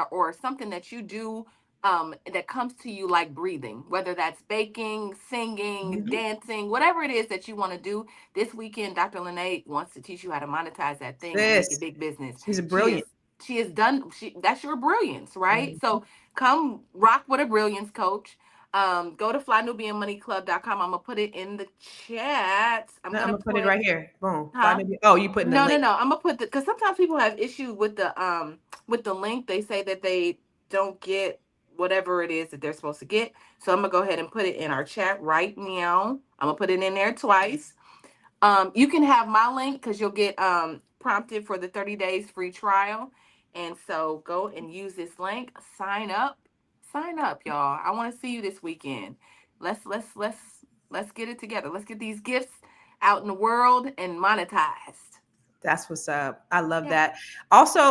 or something that you do that comes to you like breathing, whether that's baking, singing, dancing, whatever it is that you want to do this weekend, Dr. Lene wants to teach you how to monetize that thing and make it big business. She's brilliant. She has done, that's your brilliance, right? So come rock with a brilliance coach. Go to flynubianmoneyclub.com. I'm going to put it in the chat. I'm going to put it right here. Boom. Oh, you putting the link. No. I'm going to put because sometimes people have issues with the link. They say that they don't get whatever it is that they're supposed to get. So I'm going to go ahead and put it in our chat right now. I'm going to put it in there twice. You can have my link because you'll get prompted for the 30 days free trial. And so go and use this link. Sign up, y'all. I want to see you this weekend. Let's get it together. Let's get these gifts out in the world and monetized. That's what's up. I love that. Also,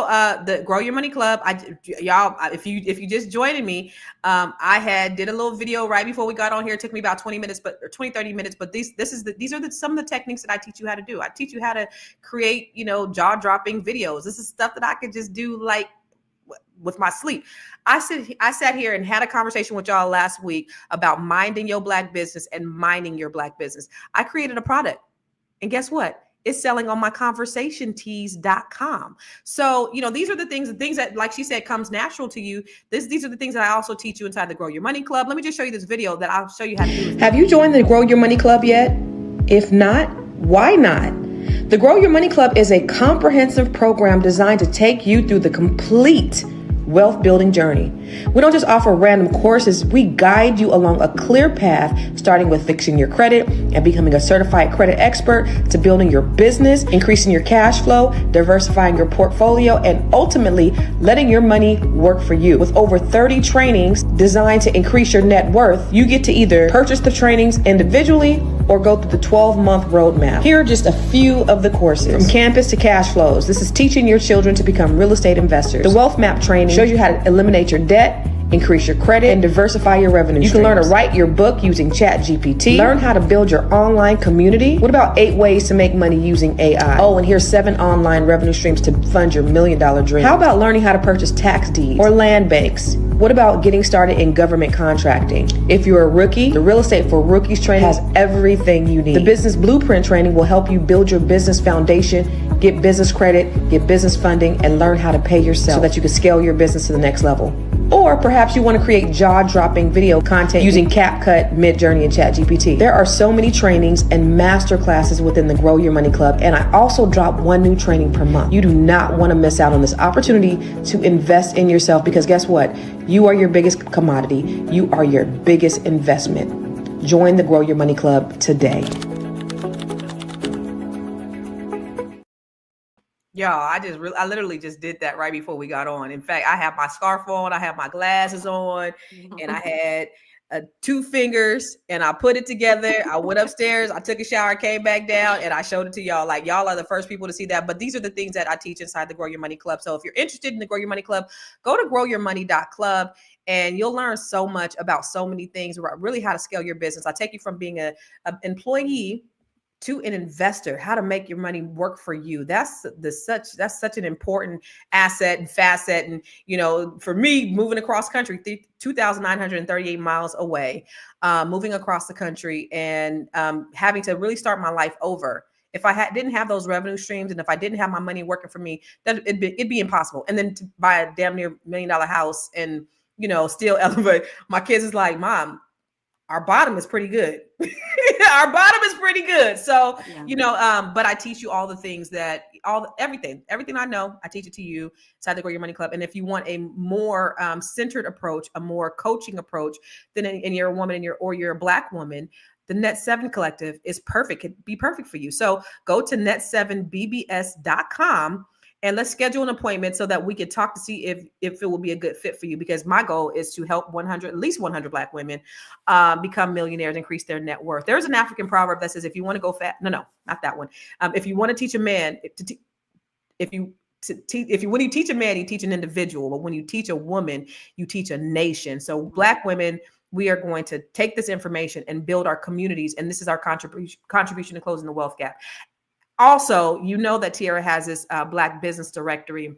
the Grow Your Money Club. Y'all, if you just joining me, I did a little video right before we got on here. It took me about 30 minutes, but these are some of the techniques that I teach you how to do. I teach you how to create, jaw-dropping videos. This is stuff that I could just do like with my sleep. I sat here and had a conversation with y'all last week about minding your Black business and mining your Black business. I created a product, and guess what? It's selling on my conversationtees.com. So, these are the things that, like she said, comes natural to you. These are the things that I also teach you inside the Grow Your Money Club. Let me just show you this video that I'll show you how to do it. Have you joined the Grow Your Money Club yet? If not, why not? The Grow Your Money Club is a comprehensive program designed to take you through the complete wealth building journey. We don't just offer random courses, we guide you along a clear path, starting with fixing your credit and becoming a certified credit expert, to building your business, increasing your cash flow, diversifying your portfolio, and ultimately letting your money work for you. With over 30 trainings designed to increase your net worth, you get to either purchase the trainings individually or go through the 12-month roadmap. Here are just a few of the courses. From campus to cash flows, this is teaching your children to become real estate investors. The Wealth Map training shows you how to eliminate your debt, increase your credit, and diversify your revenue streams. You can learn to write your book using ChatGPT. Learn how to build your online community. What about 8 ways to make money using AI? Oh, and here's 7 online revenue streams to fund your $1 million dream. How about learning how to purchase tax deeds or land banks? What about getting started in government contracting? If you're a rookie, the Real Estate for Rookies training has everything you need. The Business Blueprint training will help you build your business foundation, get business credit, get business funding, and learn how to pay yourself so that you can scale your business to the next level. Or perhaps you want to create jaw-dropping video content using CapCut, Midjourney, and ChatGPT. There are so many trainings and master classes within the Grow Your Money Club, and I also drop one new training per month. You do not want to miss out on this opportunity to invest in yourself, because guess what? You are your biggest commodity. You are your biggest investment. Join the Grow Your Money Club today. Y'all, I literally just did that right before we got on. In fact, I have my scarf on, I have my glasses on, and I had 2 fingers, and I put it together. I went upstairs, I took a shower, came back down, and I showed it to y'all. Like, y'all are the first people to see that. But these are the things that I teach inside the Grow Your Money Club. So if you're interested in the Grow Your Money Club, go to growyourmoney.club, and you'll learn so much about so many things about really how to scale your business. I take you from being an employee to an investor, how to make your money work for you. That's such an important asset and facet. And, you know, for me, moving across country, 2,938 miles away, moving across the country, and having to really start my life over. If I didn't have those revenue streams, and if I didn't have my money working for me, that it'd be impossible. And then to buy a damn near $1 million house and, you know, still elevate. My kids is like, Mom, our bottom is pretty good. Our bottom is pretty good. So, yeah. You know, but I teach you all the things that everything I know, I teach it to you inside the Grow Your Money Club. And if you want a more centered approach, a more coaching approach, then and you're a woman or you're a Black woman, the Net 7 Collective is perfect. It'd be perfect for you. So go to net7bbs.com. and let's schedule an appointment so that we can talk to see if it will be a good fit for you, because my goal is to help at least 100 Black women become millionaires, increase their net worth. There's an African proverb that says, if you want to go fat, no, not that one. If you want to teach a man, when you teach a man, you teach an individual, but when you teach a woman, you teach a nation. So Black women, we are going to take this information and build our communities. And this is our contribution to closing the wealth gap. Also, you know that Tiara has this Black business directory.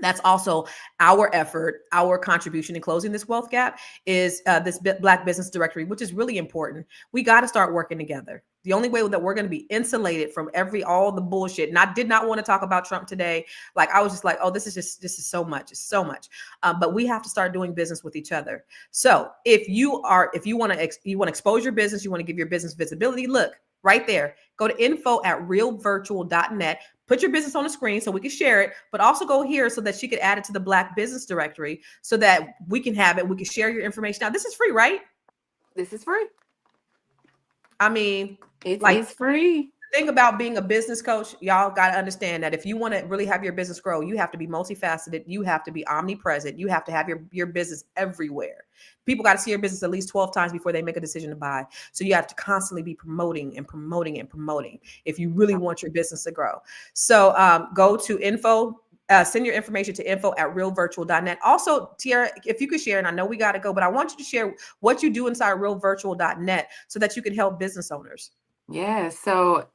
That's also our effort, our contribution in closing this wealth gap is this Black business directory, which is really important. We got to start working together. The only way that we're going to be insulated from all the bullshit. And I did not want to talk about Trump today. Like, I was just like, oh, this is so much. It's so much. But we have to start doing business with each other. So if you want to expose your business, you want to give your business visibility, look right there. Go to info@realvirtual.net. Put your business on the screen so we can share it, but also go here so that she could add it to the Black business directory so that we can have it. We can share your information. Now, this is free, right? This is free. I mean, it's free. The thing about being a business coach, y'all got to understand that if you want to really have your business grow, you have to be multifaceted. You have to be omnipresent. You have to have your business everywhere. People got to see your business at least 12 times before they make a decision to buy. So you have to constantly be promoting and promoting and promoting if you really want your business to grow. So go to info. Send your information to info@realvirtual.net. Also, Tiara, if you could share, and I know we got to go, but I want you to share what you do inside realvirtual.net so that you can help business owners. Yeah. So,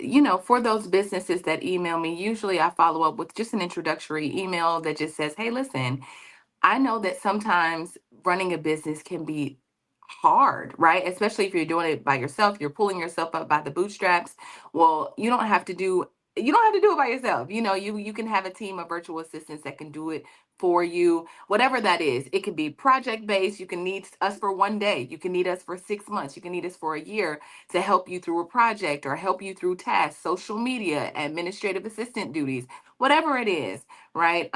for those businesses that email me, usually I follow up with just an introductory email that just says, hey, listen, I know that sometimes running a business can be hard, right? Especially if you're doing it by yourself, you're pulling yourself up by the bootstraps. Well, you don't have to do it by yourself. You can have a team of virtual assistants that can do it for you, whatever that is. It could be project based. You can need us for one day. You can need us for 6 months. You can need us for a year to help you through a project or help you through tasks, social media, administrative assistant duties, whatever it is, right?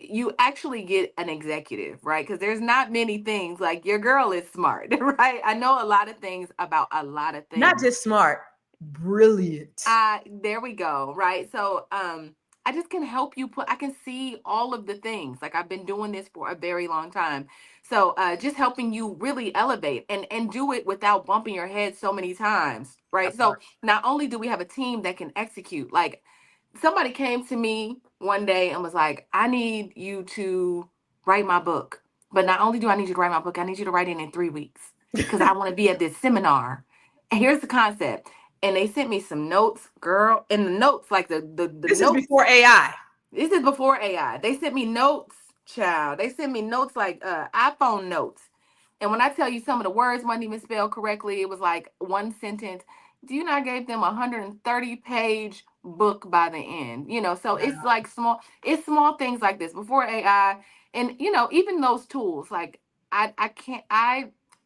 You actually get an executive, right? Because there's not many things. Like, your girl is smart, right? I know a lot of things about a lot of things. Not just smart, brilliant. There we go, right? So I just can help you I can see all of the things. Like, I've been doing this for a very long time. So just helping you really elevate and do it without bumping your head so many times, right? So not only do we have a team that can execute, like, somebody came to me one day and was like, I need you to write my book. But not only do I need you to write my book, I need you to write it in 3 weeks because I want to be at this seminar. And here's the concept. And they sent me some notes, girl. And the notes, like the this notes. Is before AI. This is before AI. They sent me notes, child. They sent me notes like iPhone notes. And when I tell you some of the words weren't even spelled correctly, it was like one sentence. Do you know I gave them a 130-page book by the end, so it's like small things like this before AI. And even those tools, like I can't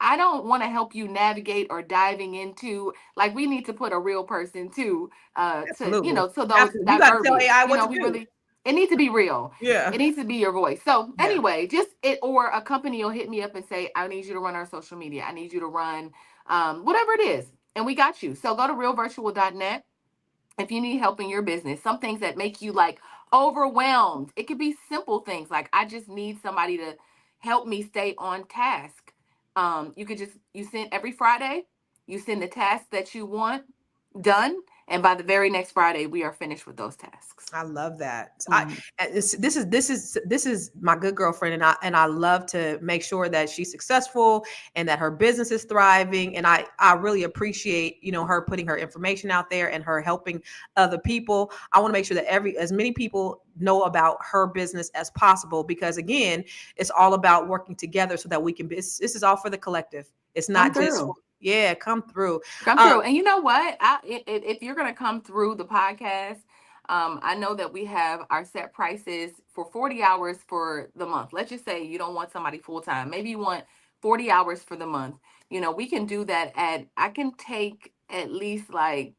I don't want to help you navigate or diving into, like, we need to put a real person to Absolutely. so those Absolutely. You that got to tell verbiage, AI what to we do. really, it needs to be real. Yeah. It needs to be your voice. So Yeah. anyway, just it, or a company will hit me up and say, I need you to run our social media. I need you to run whatever it is. And we got you. So go to realvirtual.net if you need help in your business. Some things that make you like overwhelmed. It could be simple things like, I just need somebody to help me stay on task. You send every Friday, you send the task that you want done, and by the very next Friday, we are finished with those tasks. I love that. Mhm. This is my good girlfriend, and I love to make sure that she's successful and that her business is thriving. And I really appreciate her putting her information out there and her helping other people. I want to make sure that as many people know about her business as possible, because again, it's all about working together so that we can. This is all for the collective. It's Come not just through. yeah, come through. Come Um, through. And you know what? If you're going to come through the podcast, I know that we have our set prices for 40 hours for the month. Let's just say you don't want somebody full time. Maybe you want 40 hours for the month. We can do that I can take at least like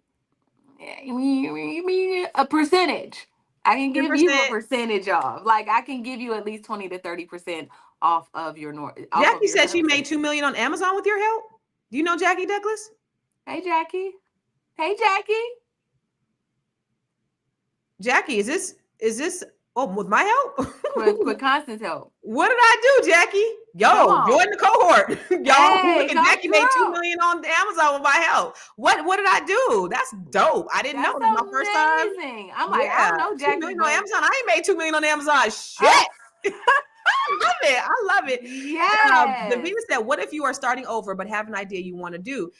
a percentage. I can give you a 10%. percentage off. Like, I can give you at least 20 to 30% off of Jackie your said she made services. 2 million on Amazon with your help. Do you know Jackie Douglas? Hey, Jackie. Hey, Jackie. Jackie, is this with my help? With Constance help. What did I do, Jackie? Come Yo, on. join the cohort. Y'all, Hey, look at come Jackie made 2 through. million on Amazon with my help. What did I do? That's dope. I didn't know. That's This is my first time. amazing. I'm like, I Yeah, don't know 2 Jackie, million on but Amazon. I ain't made 2 million on Amazon. Shit. uh, I love it. I love it. Davina yes. said, what if you are starting over but have an idea you want to do?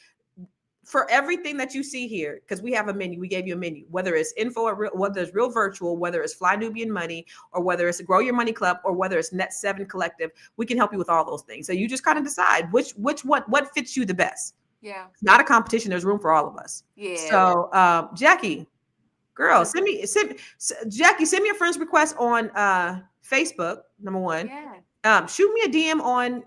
For everything that you see here, because we have a menu, we gave you a menu, whether it's info at real, whether it's real virtual, whether it's Fly Nubian Money, or whether it's Grow Your Money Club, or whether it's Net 7 Collective, we can help you with all those things. So you just kind of decide which what fits you the best. Yeah. It's not a competition. There's room for all of us. Yeah. So Jackie, girl, Just Jackie, send me a friend's request on Facebook, number one. yeah. Shoot me a DM on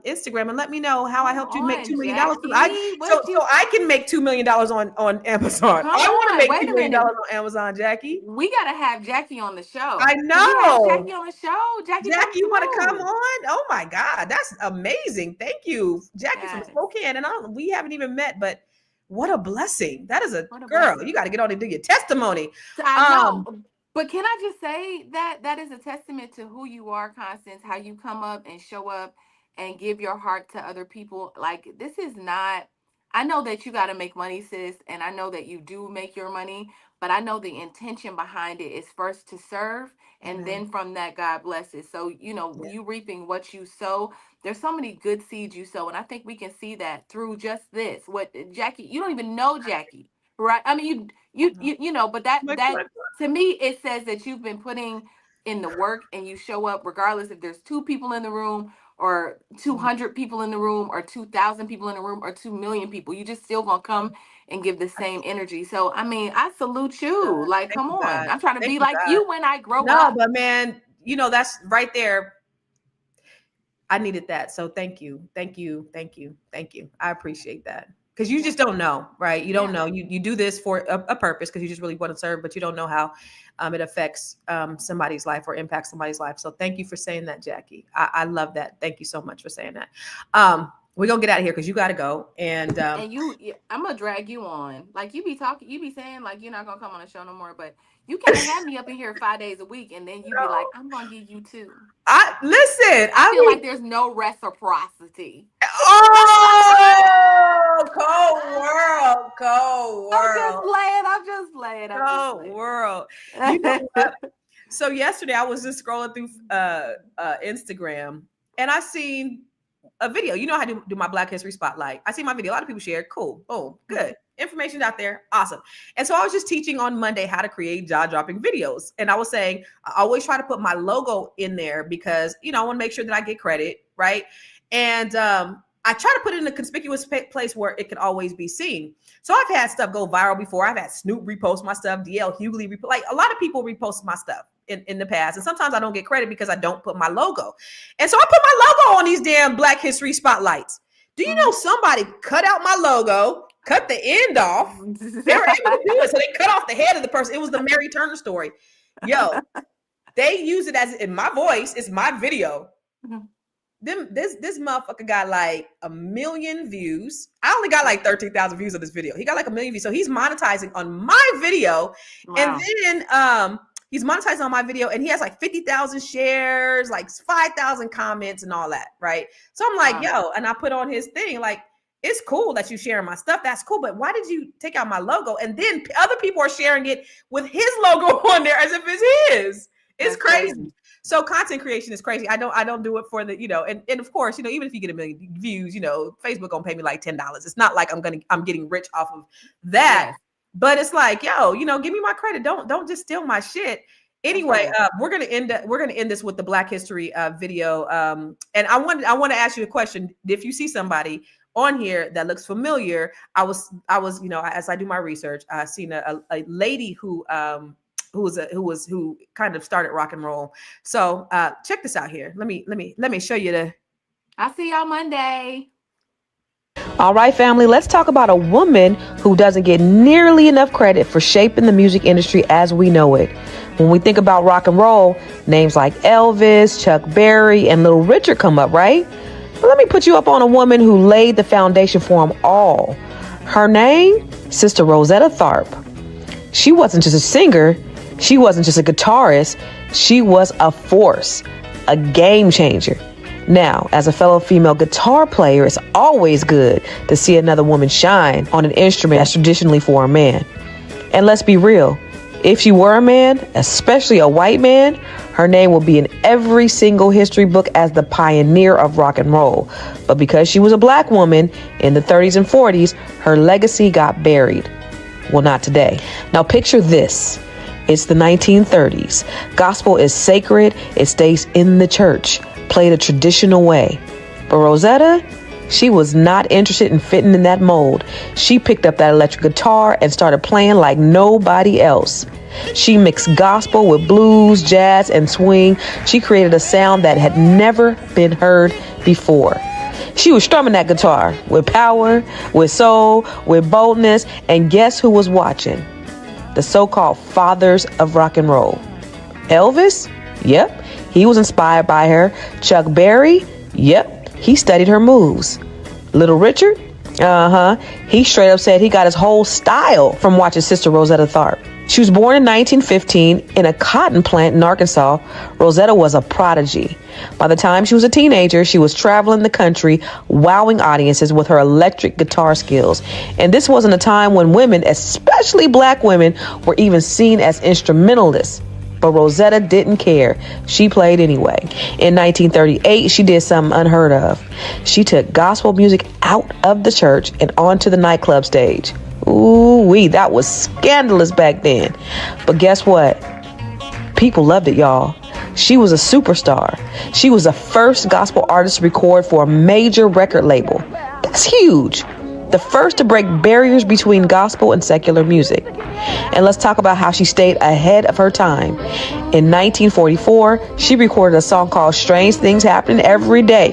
Instagram and let me know how I Come helped you make on, $2 million. Jackie. So What you I can make $2 million on Amazon. come I want to on? make Wait $2 a million minute. on Amazon, Jackie. We gotta have Jackie on the show. I Can we have know. Jackie on the show? Jackie, come Jackie, you want to come through. on? Oh my God, that's amazing. Thank you, Jackie from Yes. Spokane. And we haven't even met, but what a blessing. That is a What a girl. blessing. You got to get on and do your testimony. So I know, Um, but can I just say that that is a testament to who you are, Constance, how you come up and show up and give your heart to other people. Like, this is not, I know that you got to make money, sis, and I know that you do make your money, but I know the intention behind it is first to serve, and Amen. then from that, God blesses. So, Yeah. you reaping what you sow. There's so many good seeds you sow, and I think we can see that through just this. What Jackie, you don't even know Jackie, right? I mean, but that to me, it says that you've been putting in the work and you show up regardless if there's two people in the room or 200 people in the room or 2,000 people in the room or 2 million people. You just still gonna come and give the same energy. So, I mean, I salute you. Like, Thank come you, on. God. I'm trying to Thank be you, like God. you when I grow No, up. but man, that's right there. I needed that. So thank you. Thank you. Thank you. Thank you. I appreciate that. Because you Yeah. just don't know, right? You don't Yeah. know. You do this for a purpose because you just really want to serve, but you don't know how it affects somebody's life or impacts somebody's life. So thank you for saying that, Jackie. I love that. Thank you so much for saying that. We're gonna get out of here because you got to go. And And I'm gonna drag you on. Like, you be talking, you be saying like you're not gonna come on the show no more, but you can't have me up in here 5 days a week and then you be like, I'm gonna give you two. I listen. I feel mean, like there's no reciprocity. oh, cold world, cold I'm just world, playing. I'm just playing. I'm just cold playing. world. You know what? So yesterday I was just scrolling through Instagram and I seen a video. You know how I do my Black History Spotlight. I see my video. A lot of people shared. Cool. Boom. Good. Information's out there. Awesome. And so I was just teaching on Monday how to create jaw-dropping videos. And I was saying, I always try to put my logo in there because, I want to make sure that I get credit. Right. And I try to put it in a conspicuous place where it can always be seen. So I've had stuff go viral before. I've had Snoop repost my stuff, DL Hughley repost, like a lot of people repost my stuff in the past. And sometimes I don't get credit because I don't put my logo. And so I put my logo on these damn Black History spotlights. Do you know somebody cut out my logo, cut the end off? They were able to do it. So they cut off the head of the person. It was the Mary Turner story. Yo, they use it as in my voice. It's my video. This motherfucker got like 1 million views. I only got like 13,000 views on this video. He got like 1 million views. So he's monetizing on my video. Wow. And then he's monetizing on my video and he has like 50,000 shares, like 5,000 comments and all that, right? So I'm like, yo, and I put on his thing, like, it's cool that you sharing my stuff. That's cool. But why did you take out my logo? And then other people are sharing it with his logo on there as if it's his. It's crazy. So content creation is crazy. I don't do it for the, and of course, even if you get 1 million views, Facebook gonna pay me like $10. It's not like I'm getting rich off of that. Yes. But it's like, yo, give me my credit. Don't just steal my shit. Anyway, we're gonna end this with the Black History video. And I want to ask you a question. If you see somebody on here that looks familiar, I was as I do my research, I seen a lady who kind of started rock and roll. So check this out here. Let me show you I'll see y'all Monday. All right, family, let's talk about a woman who doesn't get nearly enough credit for shaping the music industry as we know it. When we think about rock and roll, names like Elvis, Chuck Berry, and Little Richard come up, right? But let me put you up on a woman who laid the foundation for them all. Her name, Sister Rosetta Tharpe. She wasn't just a singer. She wasn't just a guitarist. She was a force, a game changer. Now, as a fellow female guitar player, it's always good to see another woman shine on an instrument that's traditionally for a man. And let's be real, if she were a man, especially a white man, her name will be in every single history book as the pioneer of rock and roll. But because she was a black woman in the 30s and 40s, her legacy got buried. Well, not today. Now picture this. It's the 1930s. Gospel is sacred. It stays in the church, played a traditional way. But Rosetta, she was not interested in fitting in that mold. She picked up that electric guitar and started playing like nobody else. She mixed gospel with blues, jazz, and swing. She created a sound that had never been heard before. She was strumming that guitar with power, with soul, with boldness, and guess who was watching? The so-called fathers of rock and roll. Elvis? Yep, he was inspired by her. Chuck Berry? Yep, he studied her moves. Little Richard? He straight up said he got his whole style from watching Sister Rosetta Tharpe. She was born in 1915 in a cotton plant in Arkansas. Rosetta was a prodigy. By the time she was a teenager, she was traveling the country, wowing audiences with her electric guitar skills. And this wasn't a time when women, especially black women, were even seen as instrumentalists. But Rosetta didn't care. She played anyway. In 1938, she did something unheard of. She took gospel music out of the church and onto the nightclub stage. Ooh-wee, that was scandalous back then. But guess what? People loved it, y'all. She was a superstar. She was the first gospel artist to record for a major record label. That's huge. The first to break barriers between gospel and secular music. And let's talk about how she stayed ahead of her time. In 1944, she recorded a song called Strange Things Happening Every Day,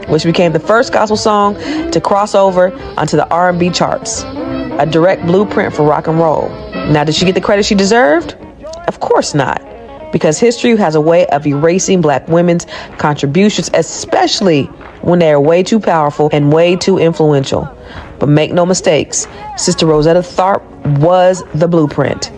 which became the first gospel song to cross over onto the R&B charts. A direct blueprint for rock and roll. Now, did she get the credit she deserved? Of course not. Because history has a way of erasing black women's contributions, especially when they are way too powerful and way too influential. But make no mistakes, Sister Rosetta Tharpe was the blueprint.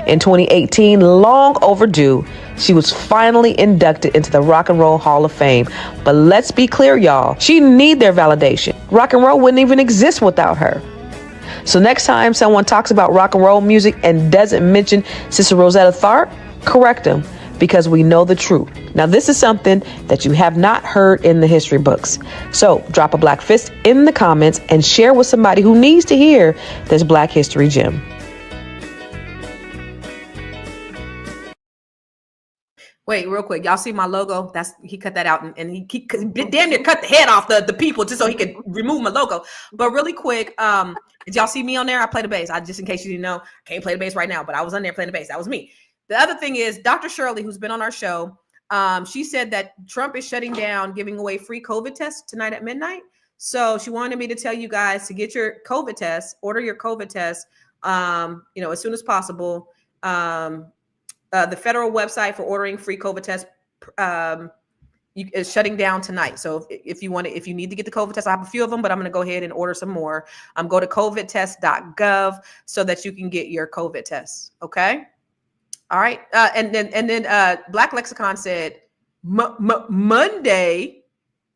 In 2018, long overdue, she was finally inducted into the Rock and Roll Hall of Fame. But let's be clear, y'all, she didn't need their validation. Rock and roll wouldn't even exist without her. So next time someone talks about rock and roll music and doesn't mention Sister Rosetta Tharpe, correct them, because we know the truth. Now, this is something that you have not heard in the history books. So drop a black fist in the comments and share with somebody who needs to hear this Black History gem. Wait, real quick. Y'all see my logo? He cut that out and he damn near cut the head off the people just so he could remove my logo. But really quick, did y'all see me on there? I play the bass. Just in case you didn't know, I can't play the bass right now, but I was on there playing the bass. That was me. The other thing is Dr. Shirley, who's been on our show, she said that Trump is shutting down giving away free COVID tests tonight at midnight. So she wanted me to tell you guys to get your COVID test, order your COVID test, as soon as possible. The federal website for ordering free COVID tests is shutting down tonight. So if you need to get the COVID test, I have a few of them, but I'm going to go ahead and order some more. Go to covidtest.gov so that you can get your COVID tests. Okay. All right. And then Black Lexicon said Monday.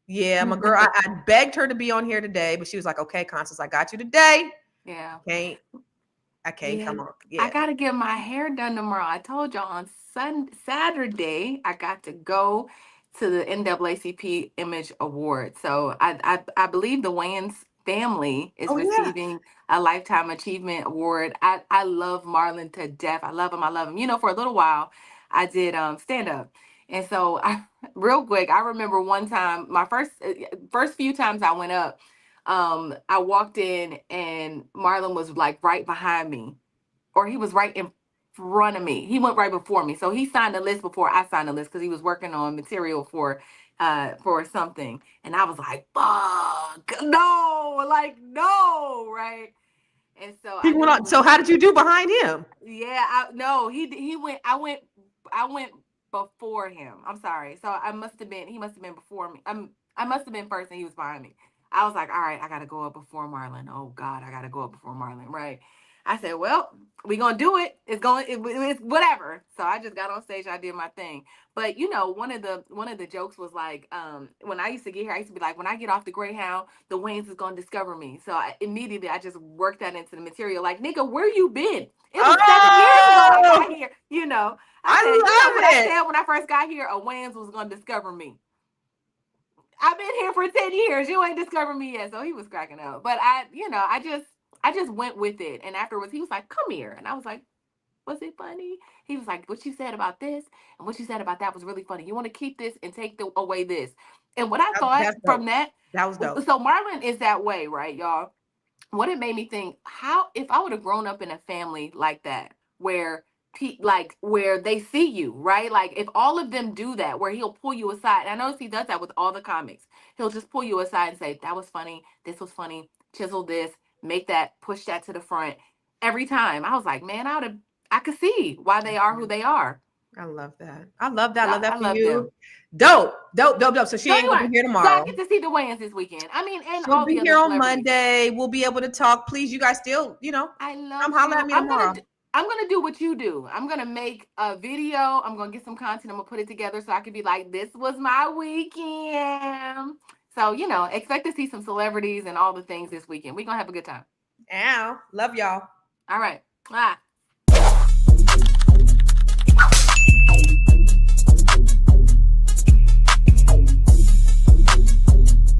Yeah, my girl, I begged her to be on here today, but she was like, okay, Constance, I got you today. Yeah. I can't come on. Yeah. I got to get my hair done tomorrow. I told y'all on Saturday, I got to go to the NAACP Image Award. So I believe the Wayans family is receiving a Lifetime Achievement Award. I love Marlon to death. I love him. For a little while, I did stand up. And so real quick, I remember one time, my first few times I went up, I walked in and Marlon was like right behind me, or he was right in front of me. He went right before me. So he signed the list before I signed the list because he was working on material for something. And I was like, fuck, no, right? And so he went on. So how did you do behind him? Yeah, he went. I went before him. I'm sorry. So he must have been before me. I must have been first and he was behind me. I was like, all right, I got to go up before Marlon. Oh God, I got to go up before Marlon. Right. I said, well, we're going to do it. It's whatever. So I just got on stage. I did my thing. But, one of the jokes was like, when I used to get here, I used to be like, when I get off the Greyhound, the Wayans is going to discover me. So immediately I just worked that into the material. Like, nigga, where you been? It was 7 years ago I got here. I said when I first got here, a Wayans was going to discover me. I've been here for 10 years. You ain't discovered me yet. So he was cracking up. But I just went with it. And afterwards, he was like, come here. And I was like, was it funny? He was like, what you said about this and what you said about that was really funny. You want to keep this and take away this. And what I thought from that was dope. So Marlon is that way, right, y'all? What it made me think, if I would have grown up in a family like that, where they see you, right? Like if all of them do that, where he'll pull you aside. And I notice he does that with all the comics. He'll just pull you aside and say, that was funny. This was funny. Chisel this, make that, push that to the front. Every time I was like, man, I could see why they are who they are. I love that. I love that I for love you. them. Dope. So she ain't gonna be here tomorrow. So I get to see the Wayans this weekend. I mean, and she'll be here on Monday. We'll be able to talk. Please, you guys still, I love come holler at me tomorrow. I'm going to do what you do. I'm going to make a video. I'm going to get some content. I'm going to put it together so I can be like, this was my weekend. So, expect to see some celebrities and all the things this weekend. We're going to have a good time. Ow. Love y'all. All right.